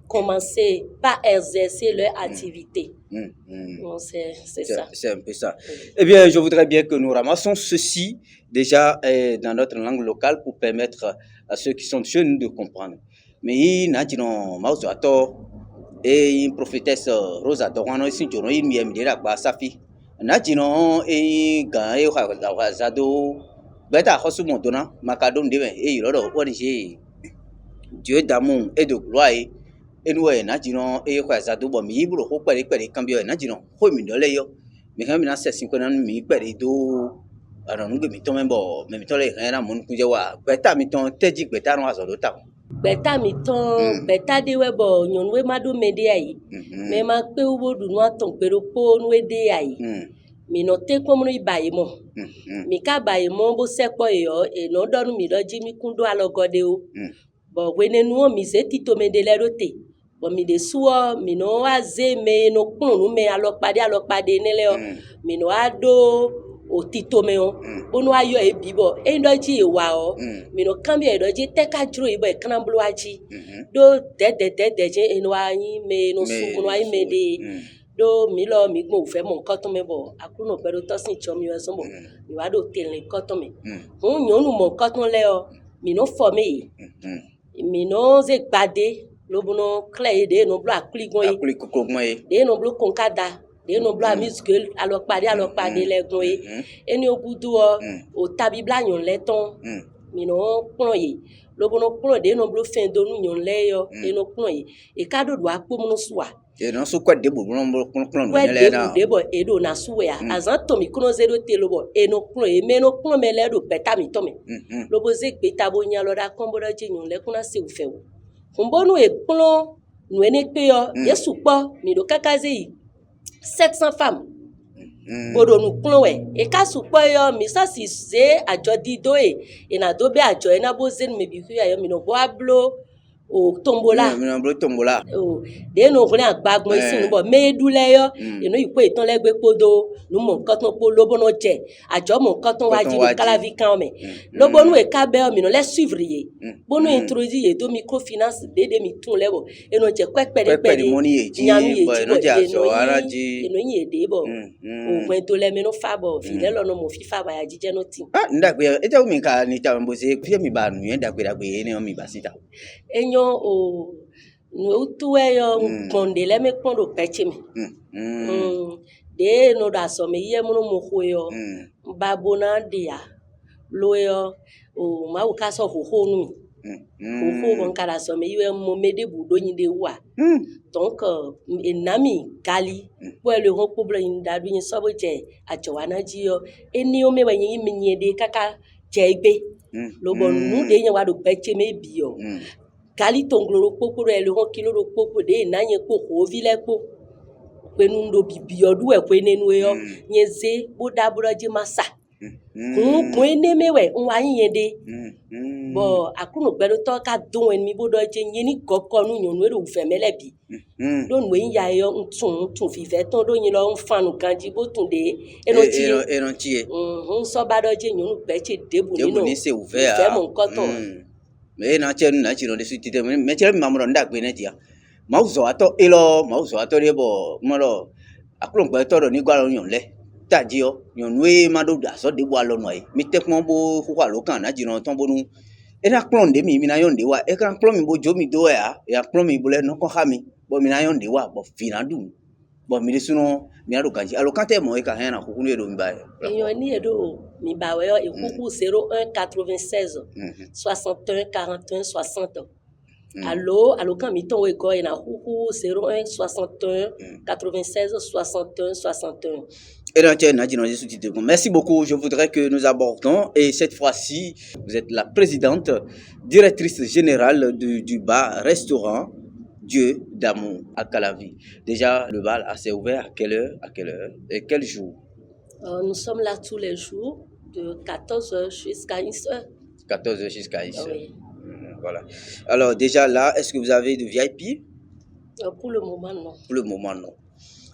commencer par exercer leur activité. Donc, c'est ça. C'est un peu ça. Eh bien, je voudrais bien que nous ramassons ceci déjà dans notre langue locale pour permettre à ceux qui sont jeunes de comprendre. Mais Nadino Mausato et une prophétesse Rosa Dorano Sinjono il mie midera ba safi Nadino et Gae Hazado Beta Hosumo Dona Macadon de et Yoro Orige Dieu d'amour et de gloire et nous Nadino et Hazado Bomibro Hopari Cambio Nadino Homindoleyo Mehamina Sessinkon mi Perido I don't know, Mitombo, Mitole, and I'm Munkuja, Beta Miton, Tejik Betano Azodota. Beta miton beta de webo nyon we madu mede ai me ma pe wo du no aton pero po no de ai mi no te komo no ibaye mo mi ka baye mo bo sepo yo e no donu mi doji mi kundo alogode o bo we nenu mi se tito mede le rote bo mi de suo mi no aze me no kunu me alopade nele o mi no ado otito me o onu ayo e bibo e ndoji e wa o mi no kan bi e doji te ka juro ibo e kan blu aji do de je enu ayin me no su no ayin me de do mi lo mi gbon fe mo nkan to me bo akuru no pero to sin cho mi o so mo mi wa do tele nkan to me hun yon nu mo nkan to le o mi no for me mi no ze gbade lo buno clay de no blu akuli gon yi de no blu konkada de no blo musique alopade legun eni ogudu o tabibla yon leton mi no pon yi lo bono pon de no blo fin do nu yon le yo e no pon yi e ka do apo mu no suwa e no so kwa de bo no pon no le na de bo e do na suwe ya azan to mi kuno zero te lo bo e no pon e me no pon me le do beta mi to me lo bo ze gbe tabo nya lo da kombo do je yon le kuna se u fe wo kumbo nu e pon nu ene pe yo yesu po mi do kakaze yi 700 femmes. Bodo nous cloé et ka supo yo mi sa si se ajo dido e na dobe ajo e na bozen me bi hu ayo mi no bo ablo au tombola tombola de no ko na gbagbo isi bo me dule yo ino ipo itan legbe podo nu mo nkan ton po lobo no je ajo mo nkan ton waji ni kalavi kan me lobo nu e ka be o mi no le suivre ye bonu introduire ye do microfinance de mi tun lebo eno je pepe de money ye ji no ja so araji eno yin de bo o gwen to le me no fa bo fi le lo no mo fi fa ba ya jije no tin ndagbe e je mi ka ni ta mbo se fi mi ba nu yen dagbe ni o mi ba sita enyo o no tuwe yo konde le me kondo peche me de no da so me ye mo mo ho yo babona dia lo yo o ma u ka so ho nu ho bon kala so me ye mo me de budo yin de wa donc enami gali po le ro problème da du yin so bo je ajowana ji yo eni o me wa yin mi de kaka je gbe lo bon nu de yin wa do peche me bi yo gali tonglo popo le ro kilo ro popo de na yin po ho vile po penu ndo bibi odu e kwe nenu yo nyeze boda broje masa kun ene mewe nwa yin de bo akuno pelu to ka dun en mi bodo je yin ni goko nu yonu e ro fe melebi don we ya yo ntun fi fe ton do yin lo nfanu kanji bo tun de eno tie so ba do je yonu pe che debu ni no se ouvert fe mo nkan ton me na che na chi no de suite me che ma mo ndagbe ne dia mauzo ato elo mauzo ato lebo molo akulo gbe to do ni gwa lo yan le taji o yan we ma do da so de wa lo no e mi te pon bo kwa lo kan na jino ton bonu e na klon de mi na yon de wa e kan klon mi bo jo mi do ya klon mi bo le no ko ha mi bo mi na yon de wa bo fina du bo mi suno mi ado kanji alo kan te mo e kan na kuku ni do mi ba yon ni edo mi ba we yo e kuku 01 96 61 41 60 Allo quand mi ton we go na huhu 01 61 96 61 61. Merci beaucoup. Je voudrais que nous abordons, et cette fois-ci, vous êtes la présidente, directrice générale du bar restaurant Dieu d'amour à Calavi. Déjà, le bar s'est ouvert à quelle heure et quel jour? Nous sommes là tous les jours de 14h jusqu'à 1h. 14h jusqu'à 1h. Oui. Voilà. Alors déjà là, est-ce que vous avez de VIP? Pour le moment, non. Pour le moment, non.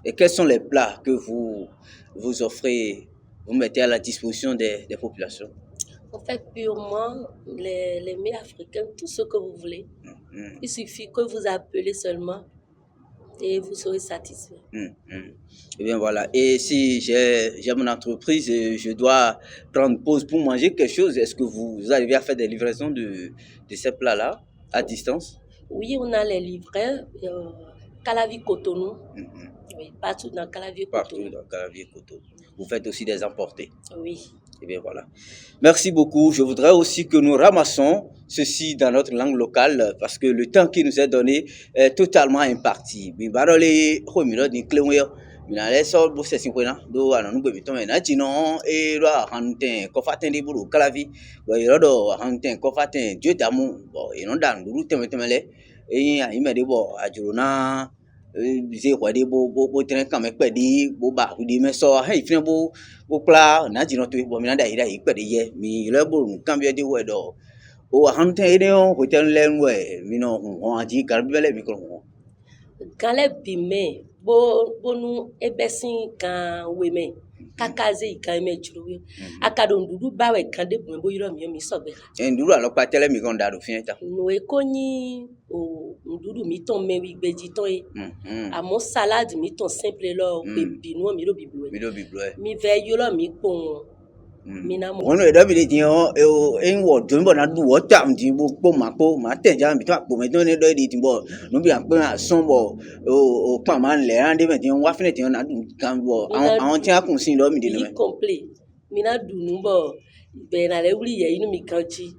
Et quels sont les plats que vous offrez, vous mettez à la disposition des populations? En fait, purement les mets africains, tout ce que vous voulez. Il suffit que vous appelez seulement et vous serez satisfait. Eh bien voilà. Et si j'ai mon entreprise et je dois prendre pause pour manger quelque chose, est-ce que vous arrivez à faire des livraisons de ces plats-là à distance? Oui, on a les livreurs. Calavi Cotonou. Oui, partout dans Calavi Cotonou. Partout dans Calavi Cotonou. Vous faites aussi des importés? Oui. Eh bien voilà. Merci beaucoup. Je voudrais aussi que nous ramassons ceci dans notre langue locale parce que le temps qui nous est donné est totalement imparti. Mina le so bo se sinkwena do ana nu gbe to me na jino e ro hanten ko faten di buru Calavi bo iro do hanten ko faten Dieu d'amour bo ino dan duru temele e ayi me de bo ajuro na ze kwa de bo tren kan me pe di bo ba ku di me so ha ifin bo kla na jino to bo mina da ira yi pe de ye mi le buru kan bi de we do o hanten e de o hotel le nwe mi no ho aji garbele mi ko Galè bime bo nu ebesin kan weme kakaze kan me juru akado ndudu bawe kan de bo yiro mi so gbe nduru alopa tele mi kan da do fin ta no e konyi o ndudu mi ton me wi gbeji ton e amo salade mi ton simple lo pe binu mi lo biblo mi ve yoro mi pon Ono edo bi ti o en wo do nbo na du wo tam ti bo ma te ja mi to apo me to ne do di ti bo no bi an pe asun bo o pa ma nle ran de me ti wa fine ti na du kan bo àwọn ti akun sin lo mi de me complete mi na du nu bo be na le wuri ye inu mi kan chi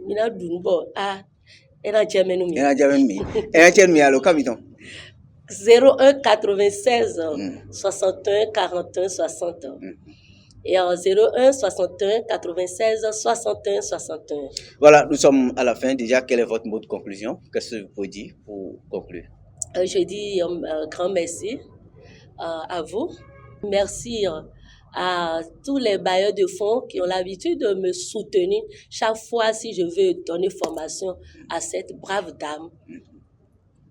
mi na du nu bo era jemenu mi alo kabiton 01 96 61 41 60 et en 01 61 96 61 61. Voilà, nous sommes à la fin. Déjà, quel est votre mot de conclusion? Qu'est-ce que vous pouvez dire pour conclure? Je dis un grand merci à vous. Merci à tous les bailleurs de fonds qui ont l'habitude de me soutenir chaque fois si je veux donner formation à cette brave dame.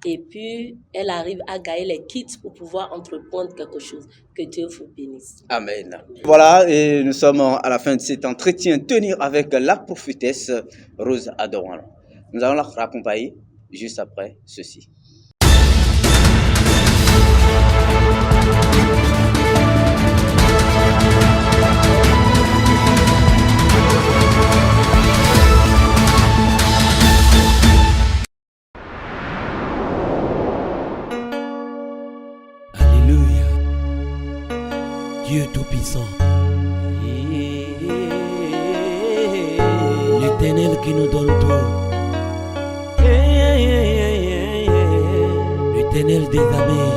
Et puis, elle arrive à gagner les kits pour pouvoir entreprendre quelque chose. Que Dieu vous bénisse. Amen. Voilà, et nous sommes à la fin de cet entretien tenir avec la prophétesse Rose Adorwan. Nous allons la raccompagner juste après ceci. Dieu Tout-Puissant, l'Éternel qui nous donne tout, l'Éternel des amis.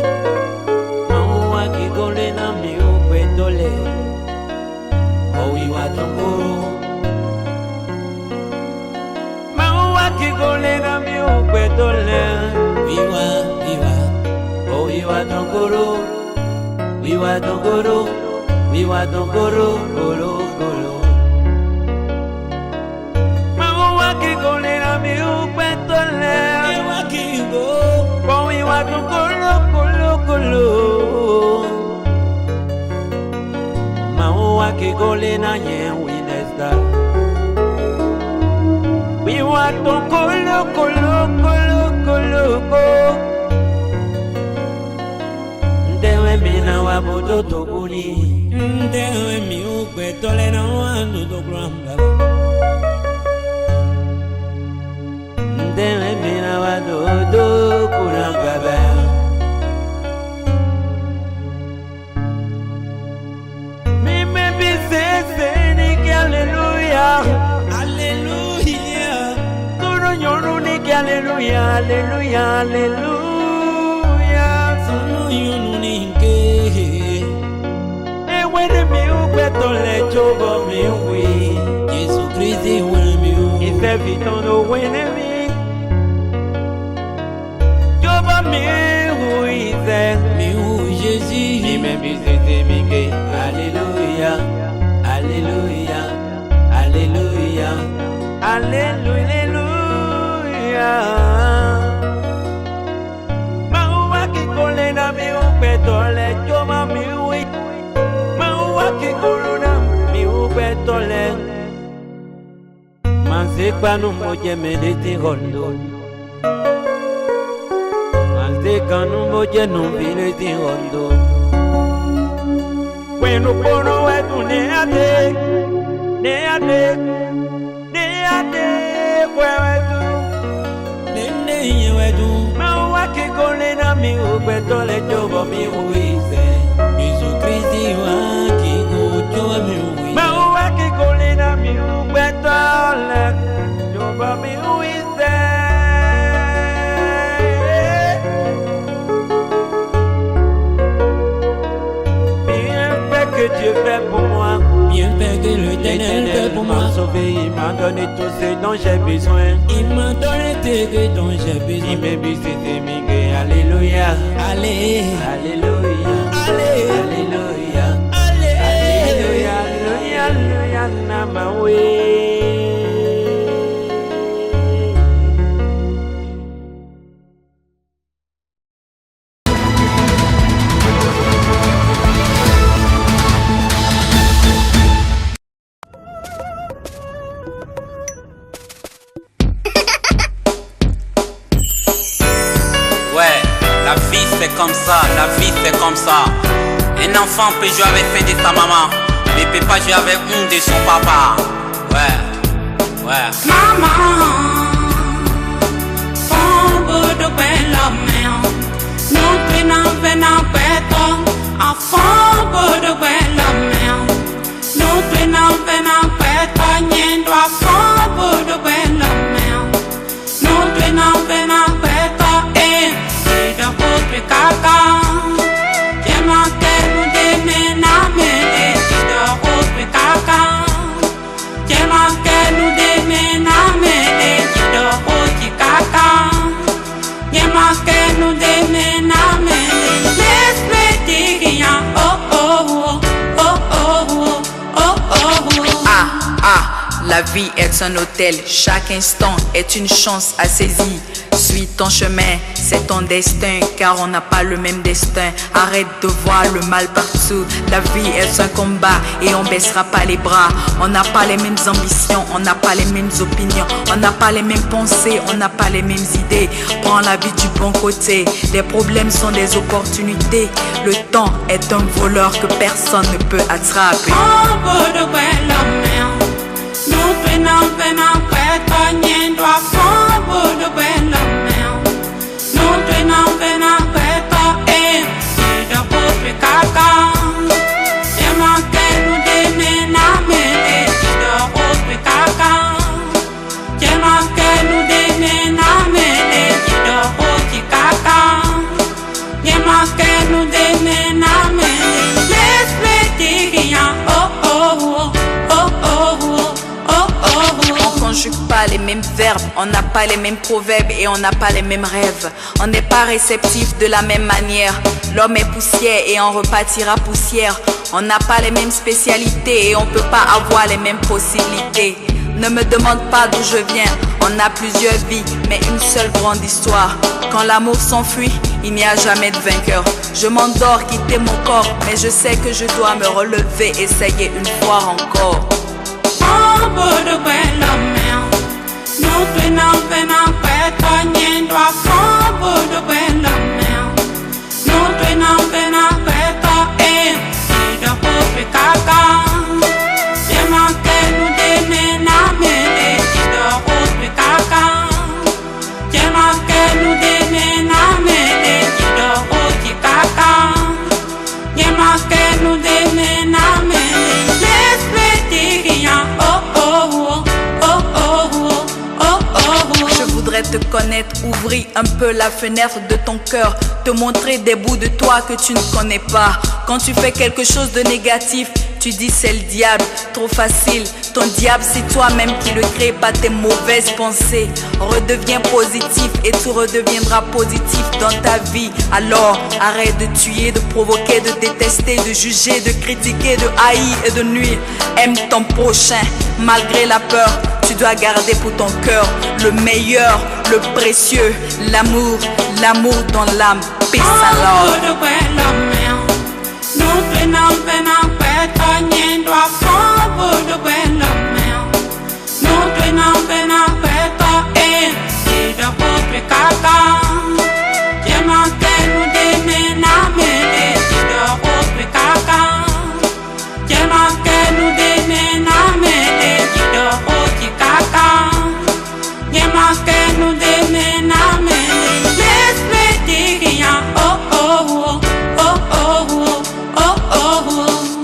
Maua kigole na miupendole, oiwa tongoro. Maua kigole na miupendole, viva, viva, oiwa tongoro. Viva Tongoro, viva Tongoro, golo, golo. Maua kigole na miupendole, viva kigo, viva Tongoro, golo, golo. Maua kigole na nyenwinesta, viva Tongoro, golo, golo, golo, golo. Ndewe mina wabudo tokuni, ndewe mi ukwe tole na wanu tokramba. Ndewe mina wabudo kuramba. Mime bisese niki alleluia, alleluia. Turo nyoru niki alleluia, alleluia, alleluia. Sunu yunu ninke, wene mi ubeto le chobo mi ui. Jesu Christi wene mi ui. Ife vitono wene mi. Chobo mi ui se. Mi ui Jésus. Mi me bisete mi ke. Alléluia, Alléluia, Alléluia, Alléluia, Alléluia. Na mi upetole choma mi ui maua kikuluna mi upetole manzekwa numoje medeti hondo manzeka numoje nubileti hondo kwenu pono wetu neade kwewetu nene yewetu maua kikole na mi upetole chobo mi uize Jesu Kristi wa kikuchoa mi uize maua kikole na mi upetole chobo mi uize. Bien fait que Dieu fait pour moi, bien fait que l'Éternel fait pour moi. Il m'a sauvé, il m'a donné tout ce dont j'ai besoin. Il m'a donné tout ce dont j'ai besoin. Il m'a visité, migué, alléluia, allez, alléluia, allez, alléluia, allez, alléluia, alléluia, alléluia, namawe. Comme ça, la vie c'est comme ça. Un enfant peut jouer avec faim de sa maman, mais peut pas jouer avec une de son papa. Ouais, ouais. Maman, fombo do bela meo, non pena pena peto, a fombo do bela meo, non pena pena peto, niendo a fombo do bela meo, non pena pena peto, da potre kaka, jema kenu de mena mene, da potre kaka, jema kenu de mena mene. vie est un hôtel, chaque instant est une chance à saisir. Suis ton chemin, c'est ton destin, car on n'a pas le même destin. Arrête de voir le mal partout. La vie est un combat et on baissera pas les bras. On n'a pas les mêmes ambitions, on n'a pas les mêmes opinions, on n'a pas les mêmes pensées, on n'a pas les mêmes idées. Prends la vie du bon côté. Les problèmes sont des opportunités. Le temps est un voleur que personne ne peut attraper. On conjugue pas les mêmes verbes, on n'a pas les mêmes proverbes et on n'a pas les mêmes rêves. On n'est pas réceptif de la même manière. L'homme est poussière et on repâtira poussière. On n'a pas les mêmes spécialités et on peut pas avoir les mêmes possibilités. Ne me demande pas d'où je viens, on a plusieurs vies, mais une seule grande histoire. Quand l'amour s'enfuit, il n'y a jamais de vainqueur. Je m'endors, quitter mon corps, mais je sais que je dois me relever, essayer une fois encore. Te connaître, ouvrir un peu la fenêtre de ton cœur, te montrer des bouts de toi que tu ne connais pas. Quand tu fais quelque chose de négatif, tu dis c'est le diable, trop facile. Ton diable c'est toi-même qui le crée, pas tes mauvaises pensées. Redeviens positif et tout redeviendra positif dans ta vie. Alors arrête de tuer, de provoquer, de détester, de juger, de critiquer, de haïr et de nuire. Aime ton prochain malgré la peur. Tu dois garder pour ton cœur le meilleur, le précieux, l'amour, l'amour dans l'âme. Peace and love.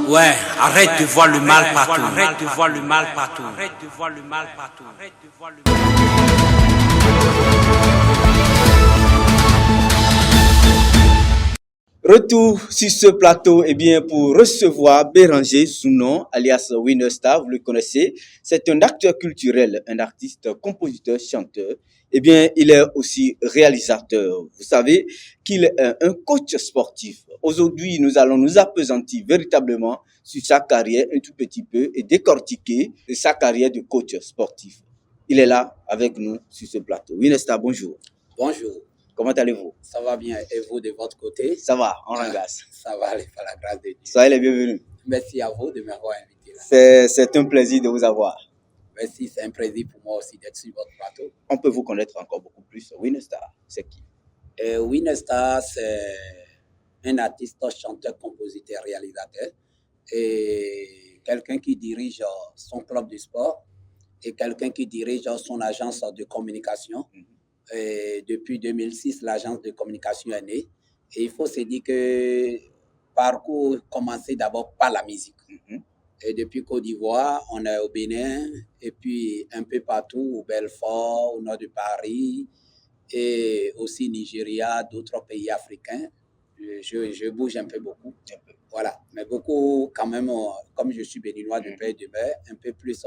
Ouais, arrête de voir le mal partout. Arrête de voir le mal partout. Arrête de voir le mal partout. Arrête de voir le mal partout. Retour sur ce plateau, pour recevoir Béranger Zounon, alias Winnerstar, vous le connaissez. C'est un acteur culturel, un artiste, compositeur, chanteur. Il est aussi réalisateur. Vous savez qu'il est un coach sportif. Aujourd'hui, nous allons nous appesantir véritablement sur sa carrière un tout petit peu et décortiquer sa carrière de coach sportif. Il est là avec nous sur ce plateau. Winnerstar, bonjour. Bonjour. Comment allez-vous? Ça va bien. Et vous, de votre côté? Ça va, on regarde. Ça va aller par la grâce de Dieu. Soyez les bienvenus. Merci à vous de m'avoir invité là. C'est un plaisir de vous avoir. Merci, c'est un plaisir pour moi aussi d'être sur votre plateau. On peut vous connaître encore beaucoup plus. Winnerstar, c'est qui? Winnerstar, c'est un artiste, chanteur, compositeur, réalisateur et quelqu'un qui dirige son club de sport et quelqu'un qui dirige son agence de communication. Et depuis 2006, l'agence de communication est née. Et il faut se dire que parcours commençait d'abord par la musique. Et depuis Côte d'Ivoire, on est au Bénin, et puis un peu partout, au Belfort, au nord de Paris, et aussi Nigeria, d'autres pays africains. Je bouge un peu beaucoup. Voilà. Mais beaucoup, quand même, comme je suis béninois de père et de mère, un peu plus,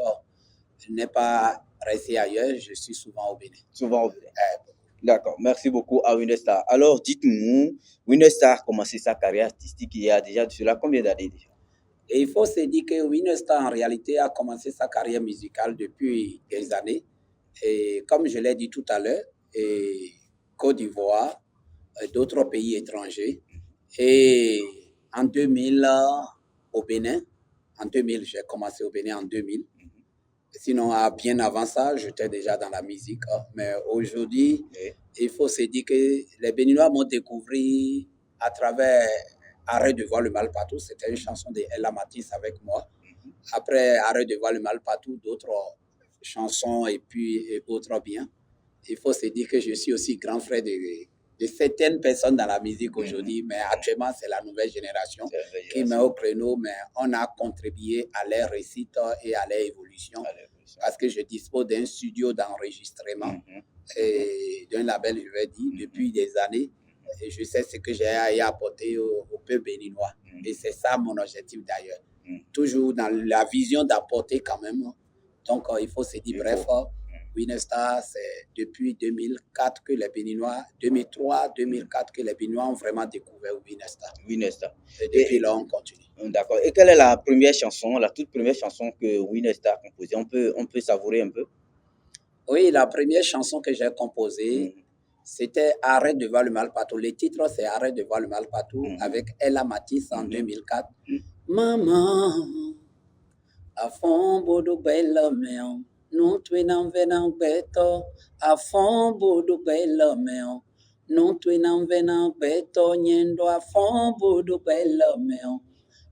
je n'ai pas resté ailleurs, je suis souvent au Bénin. Souvent au Bénin. D'accord. Merci beaucoup à Winnerstar. Alors, dites-nous, Winnerstar a commencé sa carrière artistique il y a déjà de cela combien d'années déjà? Et il faut se dire que Winesta, en réalité, a commencé sa carrière musicale depuis des années. Et comme je l'ai dit tout à l'heure, Côte d'Ivoire, d'autres pays étrangers. Et en 2000, au Bénin, en 2000, j'ai commencé au Bénin en 2000. Sinon, bien avant ça, j'étais déjà dans la musique. Mais aujourd'hui, il faut se dire que les Béninois m'ont découvert à travers Arrête de voir le mal partout. C'était une chanson de Ella Matisse avec moi. Après Arrête de voir le mal partout, d'autres chansons et puis autres bien. Il faut se dire que je suis aussi grand frère de certaines personnes dans la musique aujourd'hui, mais actuellement, c'est la nouvelle génération qui met au créneau, mais on a contribué à leur réussite et à leur évolution. Parce que je dispose d'un studio d'enregistrement et d'un label, je vais dire, depuis des années. Et je sais ce que j'ai à apporter au peuple béninois. Et c'est ça mon objectif d'ailleurs. Toujours dans la vision d'apporter quand même. Donc, il faut se dire, bref, Winesta, c'est depuis 2004 que les Béninois, 2003, 2004 que les Béninois ont vraiment découvert Winesta. Et depuis là, on continue. D'accord. Et quelle est la première chanson, la toute première chanson que Winesta a composée? On peut savourer un peu? Oui, la première chanson que j'ai composée, c'était Arrête de voir le mal partout. Le titre, c'est Arrête de voir le mal partout avec Ella Matisse en 2004. Maman, à fond, bodo belle mère. Nous twinam venant beto, à fond bodo belle mère. Nous twinam venant beto, nyendo à fond bodo belle mère.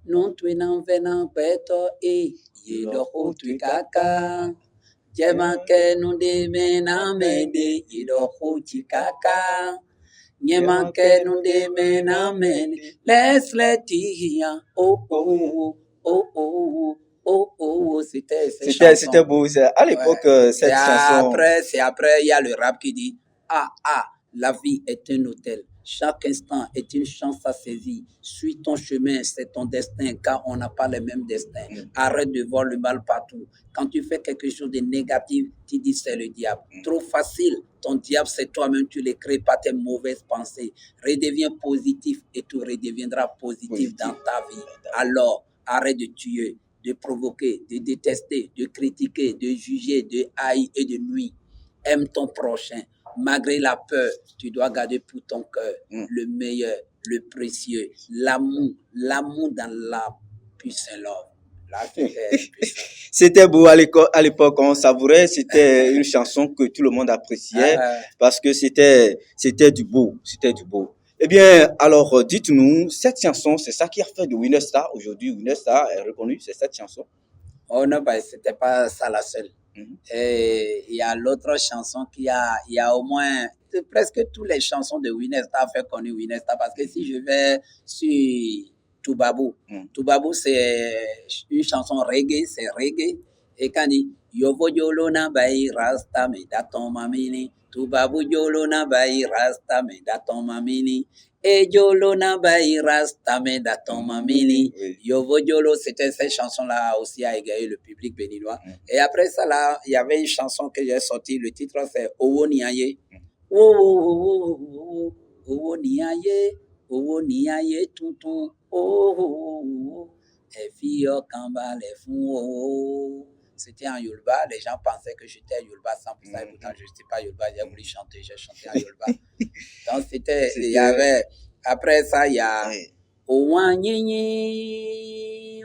Nous twinam venant beto, yedo hotu kaka. Jemanke nous demena mede, yedo hotu kaka. Nyemanke nous demena mede, laisse-les dire, oh oh, oh oh. Oh, c'était beau. À l'époque, cette chanson. C'est après, il y a le rap qui dit la vie est un hôtel. Chaque instant est une chance à saisir. Suis ton chemin, c'est ton destin, car on n'a pas le même destin. Arrête de voir le mal partout. Quand tu fais quelque chose de négatif, tu dis c'est le diable. Trop facile. Ton diable, c'est toi-même, tu le crées par tes mauvaises pensées. Redeviens positif et tout redeviendra positif dans ta vie. Alors, arrête de tuer, de provoquer, de détester, de critiquer, de juger, de haïr et de nuire. Aime ton prochain. Malgré la peur, tu dois garder pour ton cœur le meilleur, le précieux, l'amour dans l'âme, puis c'est l'homme. C'était beau à l'époque, on savourait, c'était une chanson que tout le monde appréciait parce que c'était du beau. Eh bien, alors, dites-nous, cette chanson, c'est ça qui a fait de Winesta. Aujourd'hui, Winesta est reconnu, c'est cette chanson. Oh non, c'était pas ça la seule. Et il y a l'autre chanson il y a au moins, presque toutes les chansons de Winesta a fait connaître Winesta, parce que si je vais sur Toubabou, Toubabou c'est une chanson reggae, c'est reggae. Et quand il dit, Yovo Yolo na bayi rasta me daton mamini, Toubabou Yolo na bayi rasta me daton mamini. Et Yolo na bayi rasta me daton mamini. Yovo Yolo, c'était cette chanson-là aussi a égayé le public béninois. Et après ça, là, il y avait une chanson que j'ai sortie, le titre c'est Owo Niaye. Owo Niaye, Owo Niaye, tonton. Et fille Kamba les fous. C'était en Yoruba, les gens pensaient que j'étais Yoruba 100%, et pourtant je ne suis pas Yoruba, j'ai voulu chanter, j'ai chanté en Yoruba. Donc il y avait, après ça, il y a Owanyenye,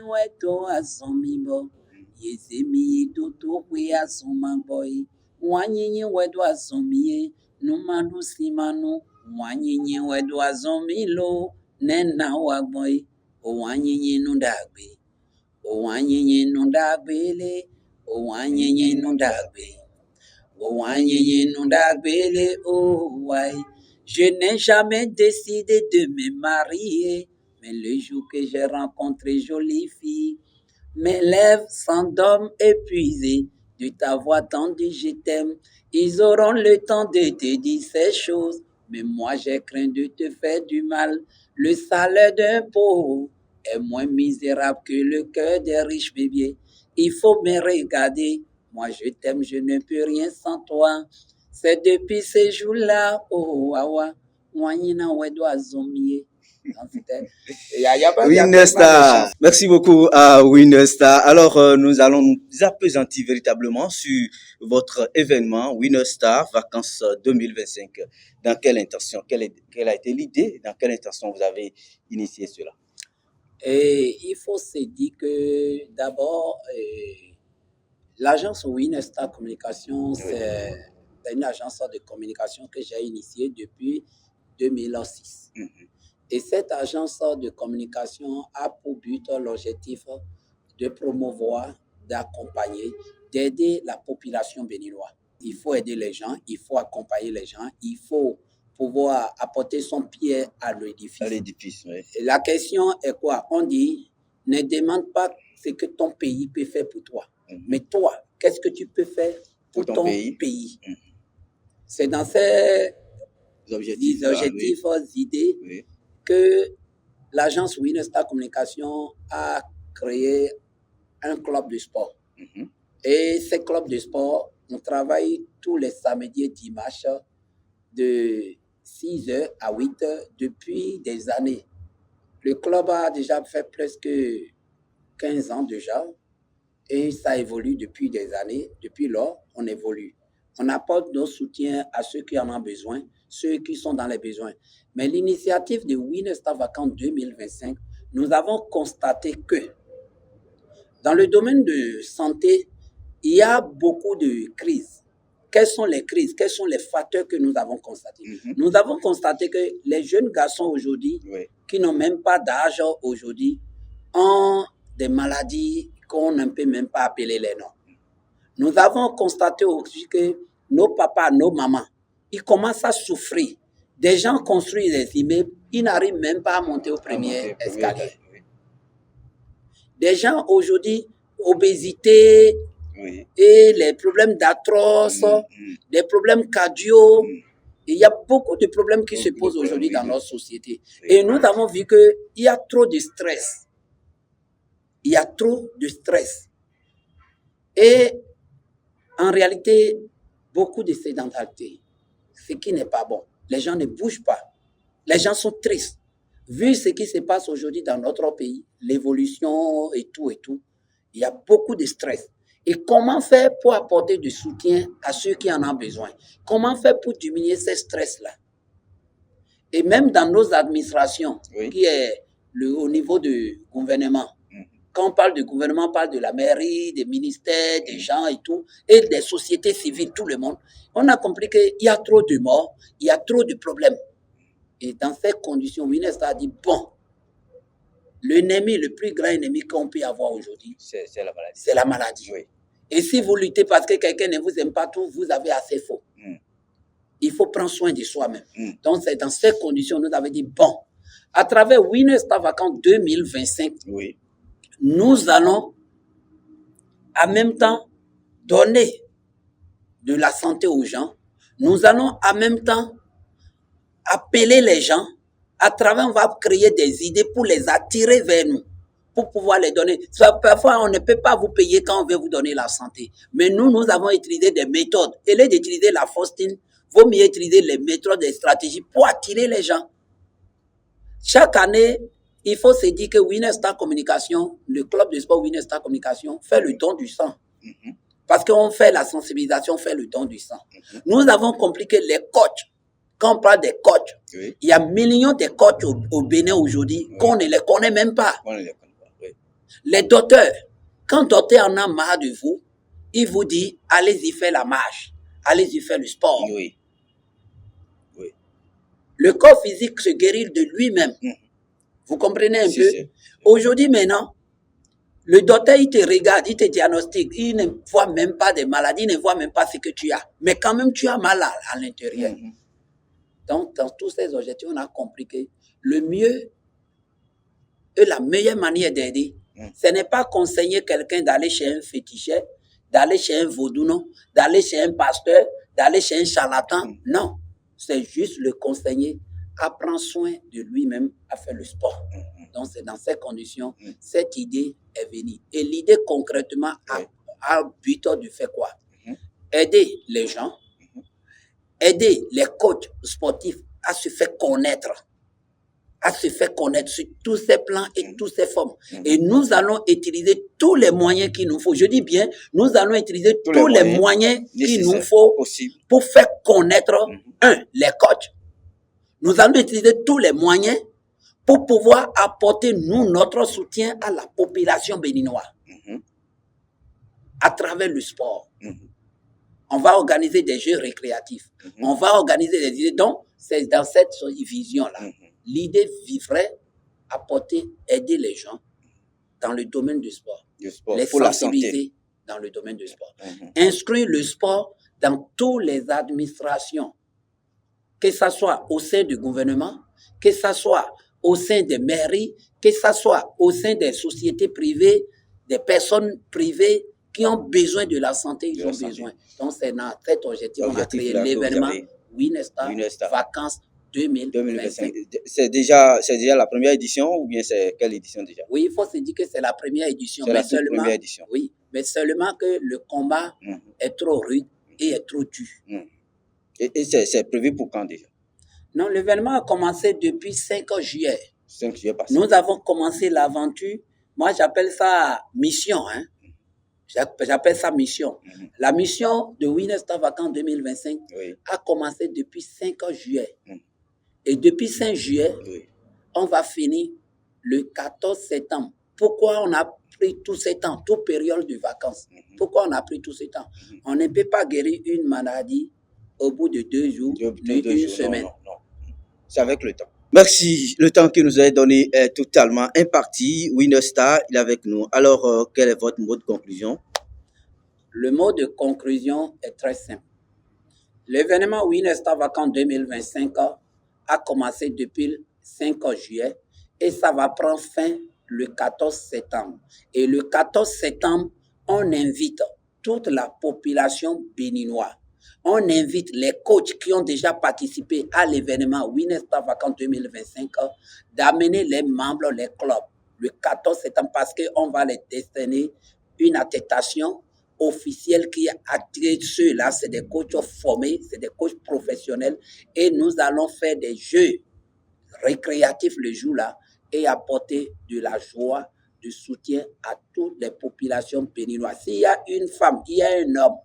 Weto Asomibo, Yezemi, Toto, Asomangboy, Wanyenye, Weto Asomie, Numanu Simano, Wanyenye, Weto Asomilo, Nena Wagboy, Owanyenye Nundagbe, Owanyenye Nundagbele, Owanyenye Nundagbe, Owanyenye Nundagbele, oh, why. Je n'ai jamais décidé de me marier, mais le jour que j'ai rencontré jolie fille, mes lèvres s'endorment épuisées de t'avoir tendu, je t'aime. Ils auront le temps de te dire ces choses, mais moi j'ai craint de te faire du mal. Le salaire d'un pauvre est moins misérable que le cœur des riches bébés. Il faut me regarder, moi je t'aime, je ne peux rien sans toi. C'est depuis ces jours-là, oh wawa, Winner. Merci beaucoup à Winner. Alors, nous allons nous appesantir véritablement sur votre événement Winner Vacances 2025. Dans quelle intention, quelle a été l'idée, dans quelle intention vous avez initié cela? Et il faut se dire que d'abord, l'agence Winner Communication, c'est une agence de communication que j'ai initiée depuis 2006. Et cette agence de communication a pour but, l'objectif de promouvoir, d'accompagner, d'aider la population béninoise. Il faut aider les gens, il faut accompagner les gens, il faut pouvoir apporter son pied à l'édifice. Oui. Et la question est quoi? On dit, ne demande pas ce que ton pays peut faire pour toi, mais toi, qu'est-ce que tu peux faire pour ton pays? C'est dans ces objectifs, idées, que l'agence Winner Communication a créé un club de sport. Et ce club de sport, on travaille tous les samedis et dimanches de 6h à 8h depuis des années. Le club a déjà fait presque 15 ans déjà et ça évolue depuis des années. Depuis lors, on évolue. On apporte nos soutiens à ceux qui en ont besoin, ceux qui sont dans les besoins. Mais l'initiative de Winner Vacances 2025, nous avons constaté que dans le domaine de santé, il y a beaucoup de crises. Quelles sont les crises? Quels sont les facteurs que nous avons constatés? Nous avons constaté que les jeunes garçons aujourd'hui, qui n'ont même pas d'âge aujourd'hui, ont des maladies qu'on ne peut même pas appeler les noms. Nous avons constaté aussi que nos papas, nos mamans, ils commencent à souffrir. Des gens construisent des immeubles, ils n'arrivent même pas à monter au premier escalier. Des gens aujourd'hui, obésité et les problèmes d'arthrose, des problèmes cardio. Il y a beaucoup de problèmes qui se posent aujourd'hui dans notre société. Et nous avons vu qu'il y a trop de stress. Il y a trop de stress. Et en réalité, beaucoup de sédentarité, ce qui n'est pas bon. Les gens ne bougent pas. Les gens sont tristes. Vu ce qui se passe aujourd'hui dans notre pays, l'évolution et tout, il y a beaucoup de stress. Et comment faire pour apporter du soutien à ceux qui en ont besoin? Comment faire pour diminuer ce stress-là? Et même dans nos administrations, qui est au niveau du gouvernement, quand on parle de gouvernement, on parle de la mairie, des ministères, des gens et tout, et des sociétés civiles, tout le monde. On a compris qu'il y a trop de morts, il y a trop de problèmes. Et dans ces conditions, Winner a dit, bon, l'ennemi, le plus grand ennemi qu'on peut avoir aujourd'hui, c'est la maladie. C'est la maladie. Et si vous luttez parce que quelqu'un ne vous aime pas tout, vous avez assez faux. Il faut prendre soin de soi-même. Donc, c'est dans ces conditions, nous avons dit, bon, à travers Winner Vacances 2025, nous allons en même temps donner de la santé aux gens. Nous allons en même temps appeler les gens. À travers, on va créer des idées pour les attirer vers nous, pour pouvoir les donner. Parfois, on ne peut pas vous payer quand on veut vous donner la santé. Mais nous avons utilisé des méthodes. Au lieu d'utiliser la faustine, vaut mieux utiliser les méthodes et stratégies pour attirer les gens. Chaque année, il faut se dire que Winner Communication, le club de sport Winner Communication, fait le don du sang. Parce qu'on fait la sensibilisation, on fait le don du sang. Nous avons compris que les coachs, quand on parle des coachs, il y a millions de coachs au Bénin aujourd'hui qu'on ne les connaît même pas. Les docteurs, quand le docteur en a marre de vous, il vous dit, allez-y faire la marche, allez-y faire le sport. Le corps physique se guérit de lui-même. Vous comprenez un peu? Aujourd'hui, maintenant, le docteur, il te regarde, il te diagnostique, il ne voit même pas des maladies, il ne voit même pas ce que tu as. Mais quand même, tu as mal à l'intérieur. Donc, dans tous ces objectifs, on a compris que le mieux et la meilleure manière d'aider, ce n'est pas conseiller quelqu'un d'aller chez un féticheur, d'aller chez un vaudou, d'aller chez un pasteur, d'aller chez un charlatan. Non, c'est juste le conseiller à prendre soin de lui-même, à faire le sport. Donc, c'est dans ces conditions, cette idée est venue. Et l'idée, concrètement, a but de faire quoi? Aider les gens, aider les coachs sportifs à se faire connaître sur tous ces plans et tous ces formes. Et nous allons utiliser tous les moyens qu'il nous faut. Je dis bien, nous allons utiliser tous les moyens qu'il nous faut pour faire connaître, les coachs. Nous allons utiliser tous les moyens pour pouvoir apporter, nous, notre soutien à la population béninoise à travers le sport. On va organiser des jeux récréatifs. On va organiser des idées. Donc, c'est dans cette vision-là. L'idée vivrait apporter, aider les gens dans le domaine du sport. Les sensibiliser dans le domaine du sport. Inscrire le sport dans toutes les administrations, que ce soit au sein du gouvernement, que ce soit au sein des mairies, que ce soit au sein des sociétés privées, des personnes privées qui ont besoin de la santé, ils ont besoin. Donc, c'est dans cet objectif qu'on a créé l'événement Winesta Vacances 2025. C'est déjà la première édition ou bien c'est quelle édition déjà? Oui, il faut se dire que c'est la première édition. C'est la première édition. Oui, mais seulement que le combat est trop rude et est trop dur. Et c'est prévu pour quand déjà? Non, l'événement a commencé depuis 5 juillet. 5 juillet passé. Nous avons commencé l'aventure. Moi, j'appelle ça mission. J'appelle ça mission. La mission de Winesta Vacances 2025 a commencé depuis 5 juillet. Et depuis 5 juillet, on va finir le 14 septembre. Pourquoi on a pris tout ce temps, toute période de vacances? Pourquoi on a pris tout ce temps? On ne peut pas guérir une maladie au bout de 2 jours, d'une semaine. Non. C'est avec le temps. Merci. Le temps que nous avez donné est totalement imparti. Winesta, il est avec nous. Alors, quel est votre mot de conclusion? Le mot de conclusion est très simple. L'événement Winesta Vacances 2025 a commencé depuis le 5 juillet et ça va prendre fin le 14 septembre. Et le 14 septembre, on invite toute la population béninoise. On invite les coachs qui ont déjà participé à l'événement Winesta Vacances 2025 d'amener les membres, les clubs, le 14 septembre parce qu'on va les décerner une attestation officielle qui attire ceux-là. C'est des coachs formés, c'est des coachs professionnels et nous allons faire des jeux récréatifs le jour-là et apporter de la joie, du soutien à toutes les populations béninoises. S'il y a une femme, il y a un homme,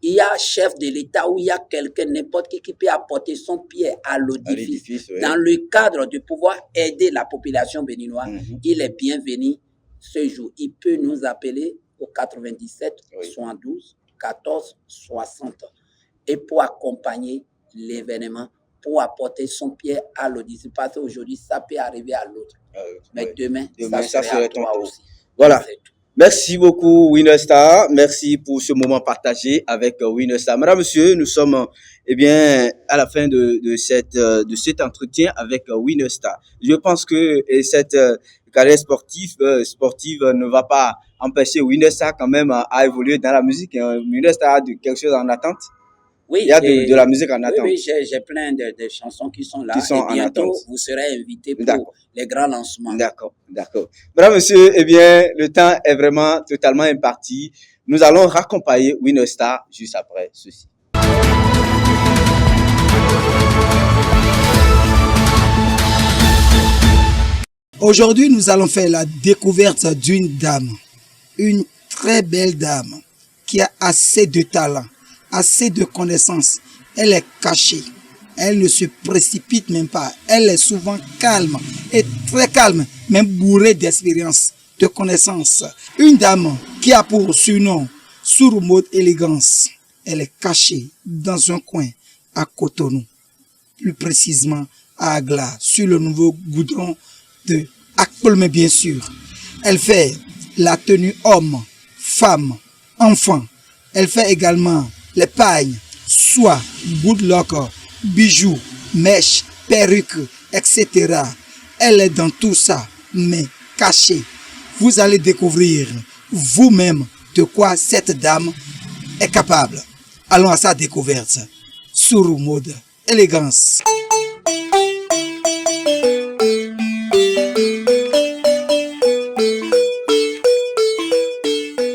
il y a un chef de l'État ou il y a quelqu'un, n'importe qui peut apporter son pied à l'édifice dans le cadre de pouvoir aider la population béninoise, il est bienvenu ce jour. Il peut nous appeler au 97 72 14 60 et pour accompagner l'événement, pour apporter son pied à l'édifice. Parce qu'aujourd'hui, ça peut arriver à l'autre. Mais demain, ça sera à toi aussi. Voilà. Merci beaucoup, Winesta. Merci pour ce moment partagé avec Winesta. Madame, monsieur, nous sommes à la fin de cet entretien avec Winesta. Je pense que cette carrière sportive ne va pas empêcher Winesta quand même à évoluer dans la musique. Winesta a quelque chose en attente. Oui, il y a de la musique en attente. Oui, j'ai plein de chansons qui sont là. Et bientôt, vous serez invité pour les grands lancements. D'accord. Madame, monsieur, le temps est vraiment totalement imparti. Nous allons raccompagner Winesta juste après ceci. Aujourd'hui, nous allons faire la découverte d'une dame, une très belle dame qui a assez de talent, assez de connaissances. Elle est cachée, elle ne se précipite même pas, elle est souvent calme et très calme, même bourrée d'expérience, de connaissances. Une dame qui a pour surnom Suru Mode Élégance. Elle est cachée dans un coin à Cotonou, plus précisément à Agla, sur le nouveau goudron de Akpolme bien sûr. Elle fait la tenue homme, femme, enfant. Elle fait également les pailles, soie, good luck, bijoux, mèches, perruques, etc. Elle est dans tout ça, mais cachée. Vous allez découvrir vous-même de quoi cette dame est capable. Allons à sa découverte. Suru Mode Élégance.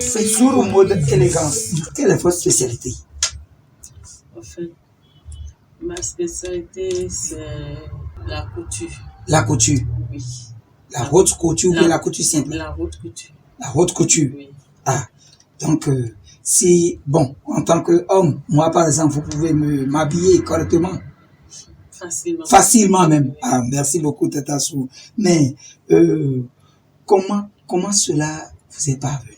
C'est Suru Mode Élégance. Quelle est votre spécialité? Enfin, ma Ma spécialité, c'est la couture. La couture? Oui. La haute couture ou la couture simple? La haute couture. La haute couture? Oui. Ah, donc si, bon, en tant qu'homme, moi par exemple, vous pouvez m'habiller correctement? Facilement. Facilement même. Ah, merci beaucoup Tata Sourou. Mais comment cela vous est parvenu?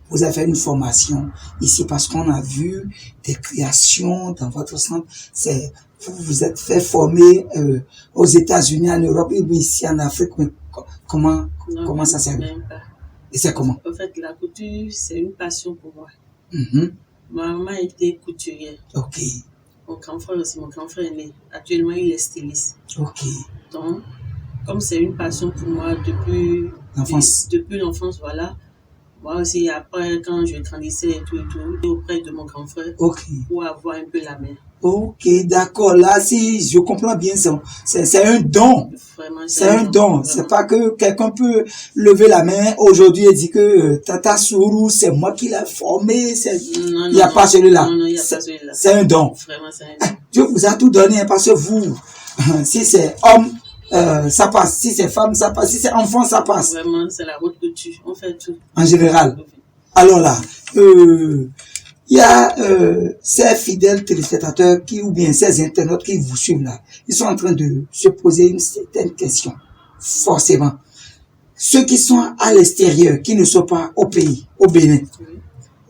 Vous avez fait une formation ici parce qu'on a vu des créations dans votre centre. Vous vous êtes fait former aux États-Unis, en Europe et ici en Afrique. Mais comment ça s'est fait? Et c'est comment? En fait, la couture, c'est une passion pour moi. Mm-hmm. Ma maman était couturière. Ok. Mon grand frère aussi, mon grand frère est né. Actuellement, il est styliste. Ok. Donc, comme c'est une passion pour moi depuis l'enfance, voilà. Moi aussi, après, quand je grandissais et tout, auprès de mon grand frère, pour avoir un peu la main. Ok, d'accord. Là, si je comprends bien, c'est un don. Vraiment, c'est un don. C'est pas que quelqu'un peut lever la main aujourd'hui et dire que Tata Sourou, c'est moi qui l'ai formé. Il n'y a pas celui-là. Non, il n'y a pas celui-là. C'est un don. Vraiment, c'est un don. Dieu vous a tout donné, hein, parce que vous, si c'est homme, ça passe. Si c'est femme, ça passe. Si c'est enfant, ça passe. Vraiment, c'est la haute couture. On fait tout. En général. Alors là, il y a ces fidèles téléspectateurs ou bien ces internautes qui vous suivent là. Ils sont en train de se poser une certaine question. Forcément. Ceux qui sont à l'extérieur, qui ne sont pas au pays, au Bénin,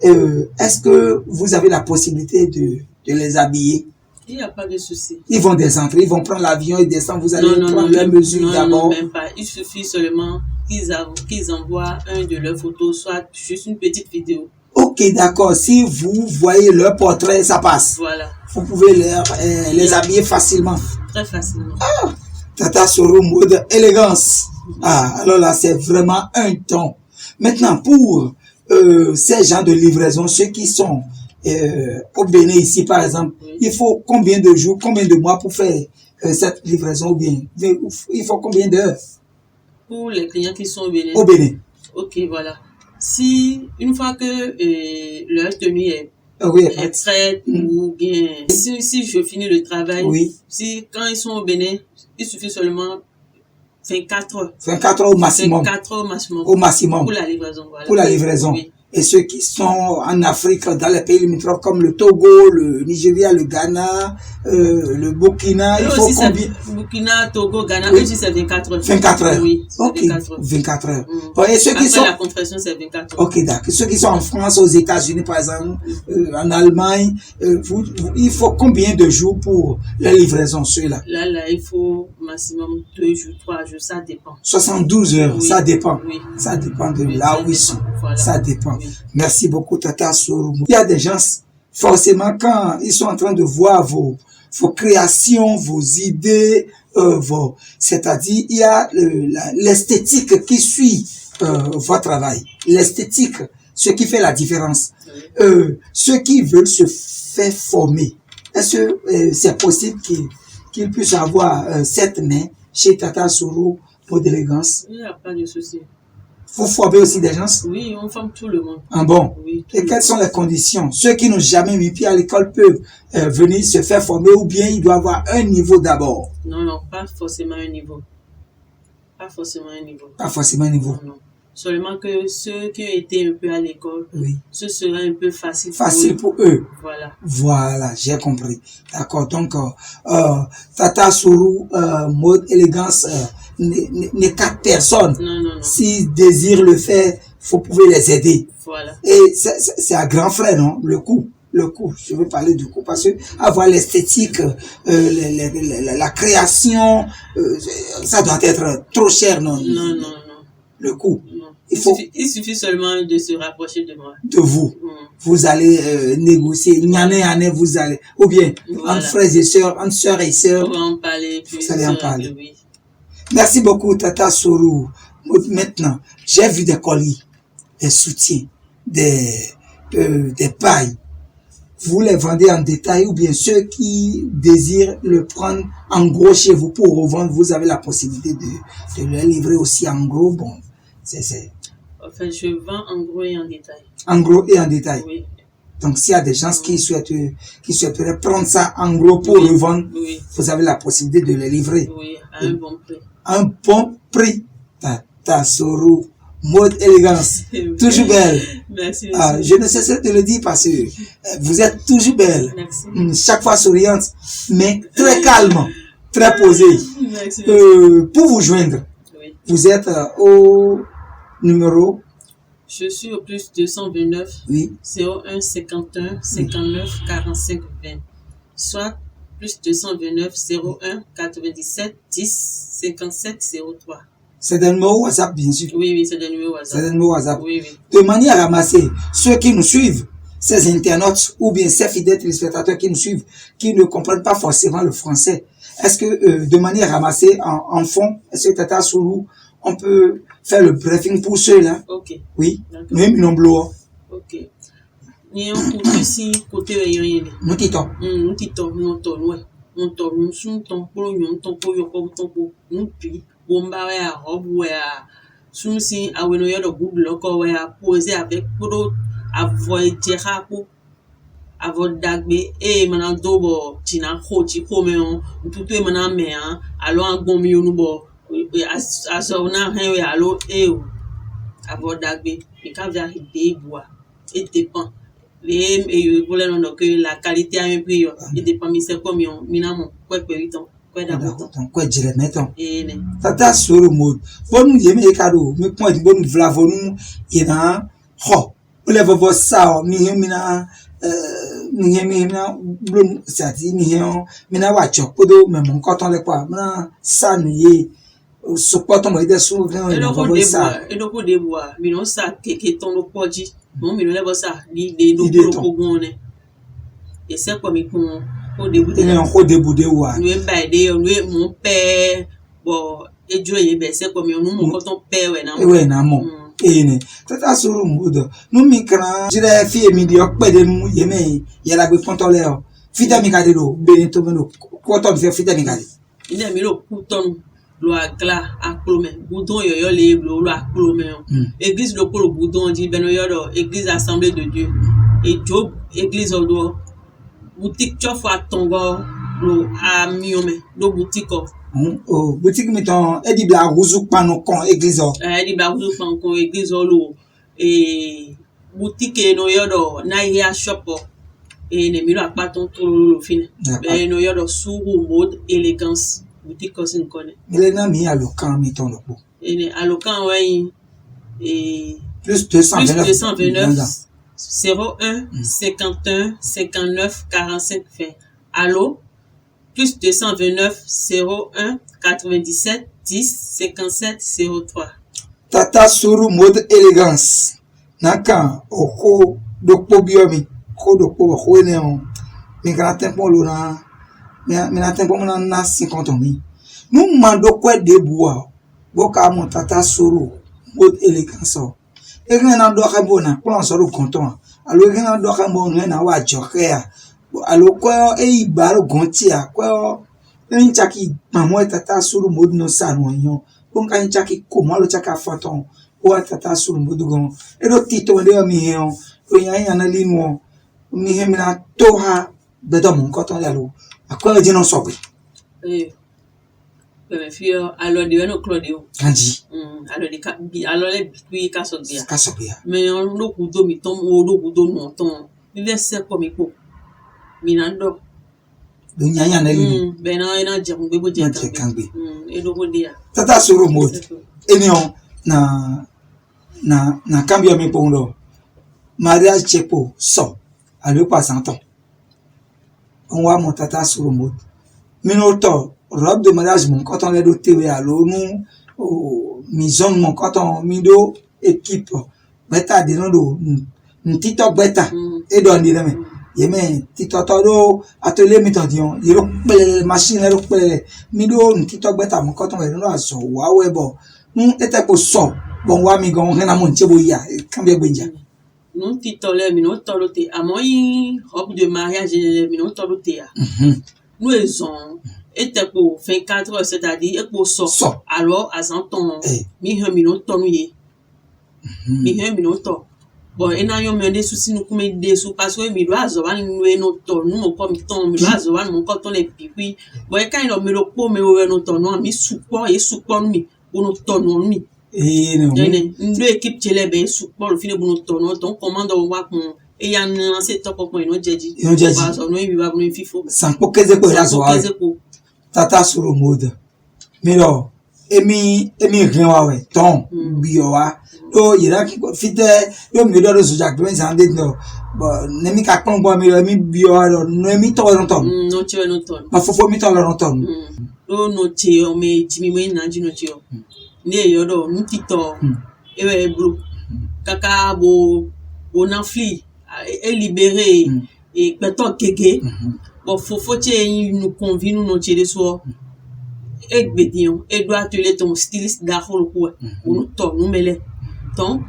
est-ce que vous avez la possibilité de les habiller? Il n'y a pas de souci. Ils vont descendre, ils vont prendre l'avion et descendre, vous allez prendre leurs mesures d'abord. Non, même pas. Il suffit seulement qu'ils envoient un de leurs photos, soit juste une petite vidéo. Ok, d'accord. Si vous voyez leur portrait, ça passe. Voilà. Vous pouvez les habiller facilement. Très facilement. Ah, Tata Sourou, mode élégance. Ah, alors là, c'est vraiment un ton. Maintenant, pour ces gens de livraison, ceux qui sont au Bénin ici, par exemple, il faut combien de jours, combien de mois pour faire cette livraison ou bien il faut combien d'heures? Pour les clients qui sont au Bénin. Au Bénin. Ok, voilà. Si une fois que leur tenue est prête ou bien si je finis le travail, si quand ils sont au Bénin, il suffit seulement 24 heures. 24 heures au maximum. 24 heures au maximum. Au maximum. Pour la livraison. Voilà. Pour la livraison. Oui. Et ceux qui sont en Afrique, dans les pays limitrophes comme le Togo, le Nigeria, le Ghana, le Burkina, il faut combien? Burkina, Togo, Ghana, eux aussi c'est 24 heures. 24 heures. Oui. Ok. 24 heures. Et ceux qui Après sont... la compression, c'est 24 heures. Ok, d'accord. Ceux qui sont en France, aux États-Unis, par exemple, en Allemagne, il faut combien de jours pour la livraison, ceux-là? Là, il faut maximum 2 jours, 3 jours, ça dépend. 72 heures, ça dépend. Oui. Ça dépend de là où ils sont. Voilà. Ça dépend. Oui. Merci beaucoup, Tata Sourou. Il y a des gens, forcément, quand ils sont en train de voir vos créations, vos idées, c'est-à-dire, il y a l'esthétique qui suit votre travail. L'esthétique, ce qui fait la différence. Ceux qui veulent se faire former, est-ce que c'est possible qu'ils puissent avoir cette main chez Tata Sourou pour d'élégance? Il n'y a pas de souci. Vous formez aussi des gens? Oui, on forme tout le monde. Ah bon? Oui, et quelles sont les conditions? Ceux qui n'ont jamais mis pied à l'école peuvent venir se faire former ou bien ils doivent avoir un niveau d'abord? Non, pas forcément un niveau. Pas forcément un niveau. Pas forcément un niveau. Non. Seulement que ceux qui ont été un peu à l'école, ce sera un peu facile pour eux. Voilà. Voilà, j'ai compris. D'accord. Donc, Tata Sourou, mode élégance, n'est qu'à personne. Non. S'ils désirent le faire, vous pouvez les aider. Voilà. Et c'est un grand frère, non? Le coût, je veux parler du coût parce que avoir l'esthétique, la création, ça doit être trop cher, non? Non. Le coût. Non. Il suffit seulement de se rapprocher de moi. De vous. Vous allez négocier. Nyane, vous allez. Ou bien, entre frères et sœurs, entre sœurs et sœurs. On va en parler. Vous allez en parler. Oui. Merci beaucoup, Tata Sourou. Maintenant, j'ai vu des colis, des soutiens, des pailles. Vous les vendez en détail ou bien ceux qui désirent le prendre en gros chez vous pour revendre, vous avez la possibilité de le livrer aussi en gros. Bon, Enfin, je vends en gros et en détail. En gros et en détail. Oui. Donc, s'il y a des gens qui souhaiteraient prendre ça en gros pour le vendre, vous avez la possibilité de les livrer. Oui, à un bon prix. Un bon prix. Tata Soro, mode élégance, toujours belle. Merci, je ne cesse de le dire parce que vous êtes toujours belle. Merci. Chaque fois souriante, mais très calme, très posée. Merci. Pour vous joindre, vous êtes au numéro. Je suis au plus 229 01 51 59 45 20. Soit plus 229 01 97 10 57 03. C'est des numéros WhatsApp, bien sûr. Oui, c'est des numéros WhatsApp. C'est des numéros WhatsApp. Oui. De manière à ramasser ceux qui nous suivent, ces internautes ou bien ces fidèles téléspectateurs qui nous suivent, qui ne comprennent pas forcément le français. Est-ce que de manière à ramasser en fond, est-ce que Tata Soro, on peut faire le briefing pour ceux-là? Ok. Oui. Même une blow. Ok. Ni on côté si côté rien. Nous titons. Nous titons, nous tons, ouais. On tons, nous sommes ton pour nous ton pour yoko ton pour nous puis bomba ouais à robe ouais à sous si à weno yo de google ko ouais à poser avec pour avoir tira pour avoir dagbe et maintenant dobo tina khoti comme on tout est maintenant mais hein alors en bon mieux nous bo à so na hen ouais alors et avoir dagbe et quand vient des bois et dépend les et voler non que la qualité a un prix et dépend mais c'est comme on minamo quoi periton quoi dire mettons Tata Soro mode bon yeme ekado me point bon vlavonu ina ho ole vovo sa mi mina blum sati mi mina wacho kodo me mon koton le kwa na sa nuye support mo ide so vraiment et donc au début mi non ça que ton poji non mi le ça di do ko gone et c'est comme pour au début de wa nous baide nous mon père bon et Dieu est c'est comme nous mon coton père ouais na mo ene Tata Soro modo nous mi kran jire fi emi di ope de nu yeme yela gbe ponto le o fita mi kade do benito meno ko to bi fita mi kade ina mi lo kuton lo agla aklome boudon yoyo le lo aklome église lo ko boudon di beno yodo église assemblée de Dieu et Job église odo boutique chofa tongo lo amiome do boutique boutique meton edi bla ruzu pano kon église edi bla ruzu pano kon église lo et boutique no yodo na here shop et ne miro apaton to lo fine be no yodo Soro mode élégance boutique aussi nous connaît Elena mi alokan meton lo po et alokan ouais et plus 229 01 51 59 45 20. Allô? Plus 229 01 97 10 57 03. Tata Soro mode élégance. Naka oko dokpo biomi. Ko dokpo ko ne on. Mi grand tempo lo na. Mi na tempo mo na 50 mi. Nou mando kwa de bois. Boka mon Tata Soro mode élégance. E na do ka bona plan Soro konton. Alo na do ka mo na wa jokea. Alo kwa e ibaro gontia kwa nchaki mamo Tata Soro mode no sanu yon. Ponka nchaki ko mo lo chaka faton. O Tata Soro mode gon. E do tito de mi hen. O yan na linu mi hen mi na toha bedo mon koton yalo. Akwa je no sobe. Me fio alors de no Claudio kanji alors les puis kasobia mais on no kudo mi ton o do kudo no ton mi verse comme ko mi nando do nyanya na limu be na ina je ngbe bo je kangbe e do bo dia Tata Soro mode enion na cambio mi pondo mariage chepo so alo pasanton on wa mon Tata Soro mode minoto robe de mariage mon quand on est doté à l'ONU maison mon quand on mido équipe beta de no ntito beta e do ndi me yeme tito todo atelier mitodion yero pele machine ro pele mido ntito beta mon quand on est no aso wa webo ete ko so bon wa mi gon hena mon chebo ya kambia gbenja non tito le mi no tolote amoyi robe de mariage mi no tolote ya nous ont était pour 24 heures, c'est-à-dire pour so alors à 100 ans mi 1 minute ton ye mi 1 minute bon et na yo me des soucis nous comme des sous parce que mi doit zo nous no ton nous comme ton mi doit zo mon quand on les pipi bon quand il me le po me no ton no mi support et support mi no ton no mi ndo équipe tele be support le fini no ton no donc commande on va qu'on et y a un c'est top pour no jeji no mi ba no fifo sans pokeze ko la zo tata sur le mode mais non emi rien wa we ton bio wa do yira ki fite yo mi do so jak ben san de no bo ne mi ka pon bo mi bio wa do no mi to no ton no ti no ton ma fofo mi to no ton do no ti o me ti mi me na ji no ti o ni yo do mi ti to e we blu kaka bo na fli e libéré et peton keke bon fofo ti nous convie nous no ti de so Egbedion, Edouard atelier ton styliste d'arrol quoi, ou ton nous mêlé. Ton,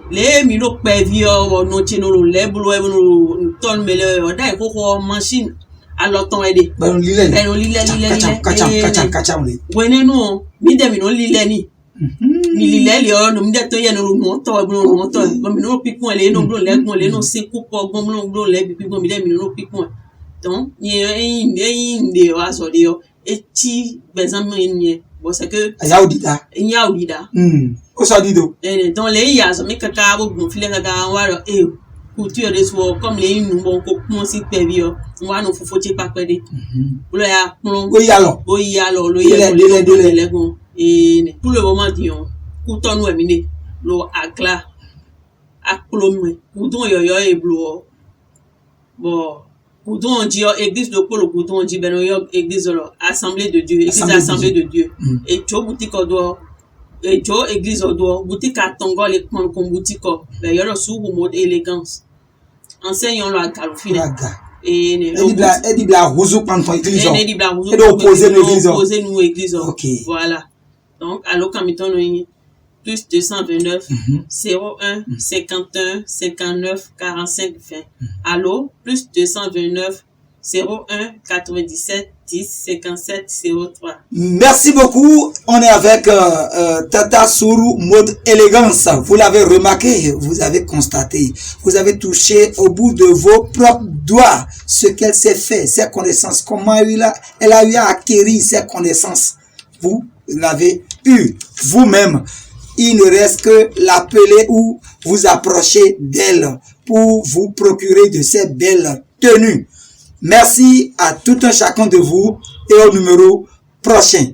les milo pevio, no tino le boulot, ton mêlé, d'ailleurs, pour machine, alors ton aidé. Ben, lile. Kacham. Wene no, mi de mi no lile ni. Mi lile li o, no mi de to ye no monto, bon mi no pipon le no blon le, bon le no se coupe, bon blon le, pipon mi de mi no pipon. Donc, de wa so de et ti bezam nye bo c'est que yaudida o so dido dans les yas mais kaka bo bon file kaka wa e couture de so comme les nous bon ko mon si pevio wa no fofo ti pa pede lo ya plon o ya lo lo le gon et pour le moment dion couton nous emine lo akla aklomwe couton yo e blo bon Coudon on dit église de Polo, Coudon on dit Benoyo église assemblée de Dieu, église assemblée de Dieu. Et tu boutique au doigt, et tu église au doigt, boutique à Tongo les comme boutique, mais il y a le sous mode élégance. Enseignons la calofine. Et et dit la roseau quand on église. Et dit la roseau. Et d'opposer l'église. Opposer nous église. OK. Voilà. Donc alors quand mettons plus 229 01 51 59 45 20. Allô, plus 229 01 97 10 57 03. Merci beaucoup. On est avec Tata Sourou mode élégance. Vous l'avez remarqué, vous avez constaté, vous avez touché au bout de vos propres doigts ce qu'elle s'est fait, ses connaissances, comment elle a eu à acquérir ses connaissances. Vous l'avez eu vous-même. Il ne reste que l'appeler ou vous approcher d'elle pour vous procurer de ces belles tenues. Merci à tout un chacun de vous et au numéro prochain.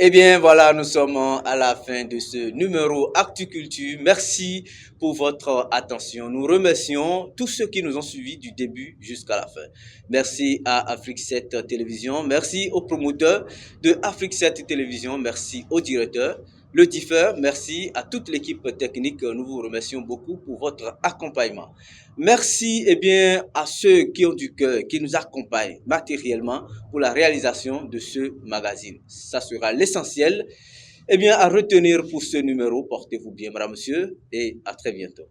Eh bien, voilà, nous sommes à la fin de ce numéro Actu-Culture. Merci pour votre attention. Nous remercions tous ceux qui nous ont suivis du début jusqu'à la fin. Merci à Afrique 7 Télévision. Merci aux promoteurs de Afrique 7 Télévision. Merci au directeur, le diffeur. Merci à toute l'équipe technique. Nous vous remercions beaucoup pour votre accompagnement. Merci à ceux qui ont du cœur, qui nous accompagnent matériellement pour la réalisation de ce magazine. Ça sera l'essentiel. À retenir pour ce numéro. Portez-vous bien, madame, monsieur, et à très bientôt.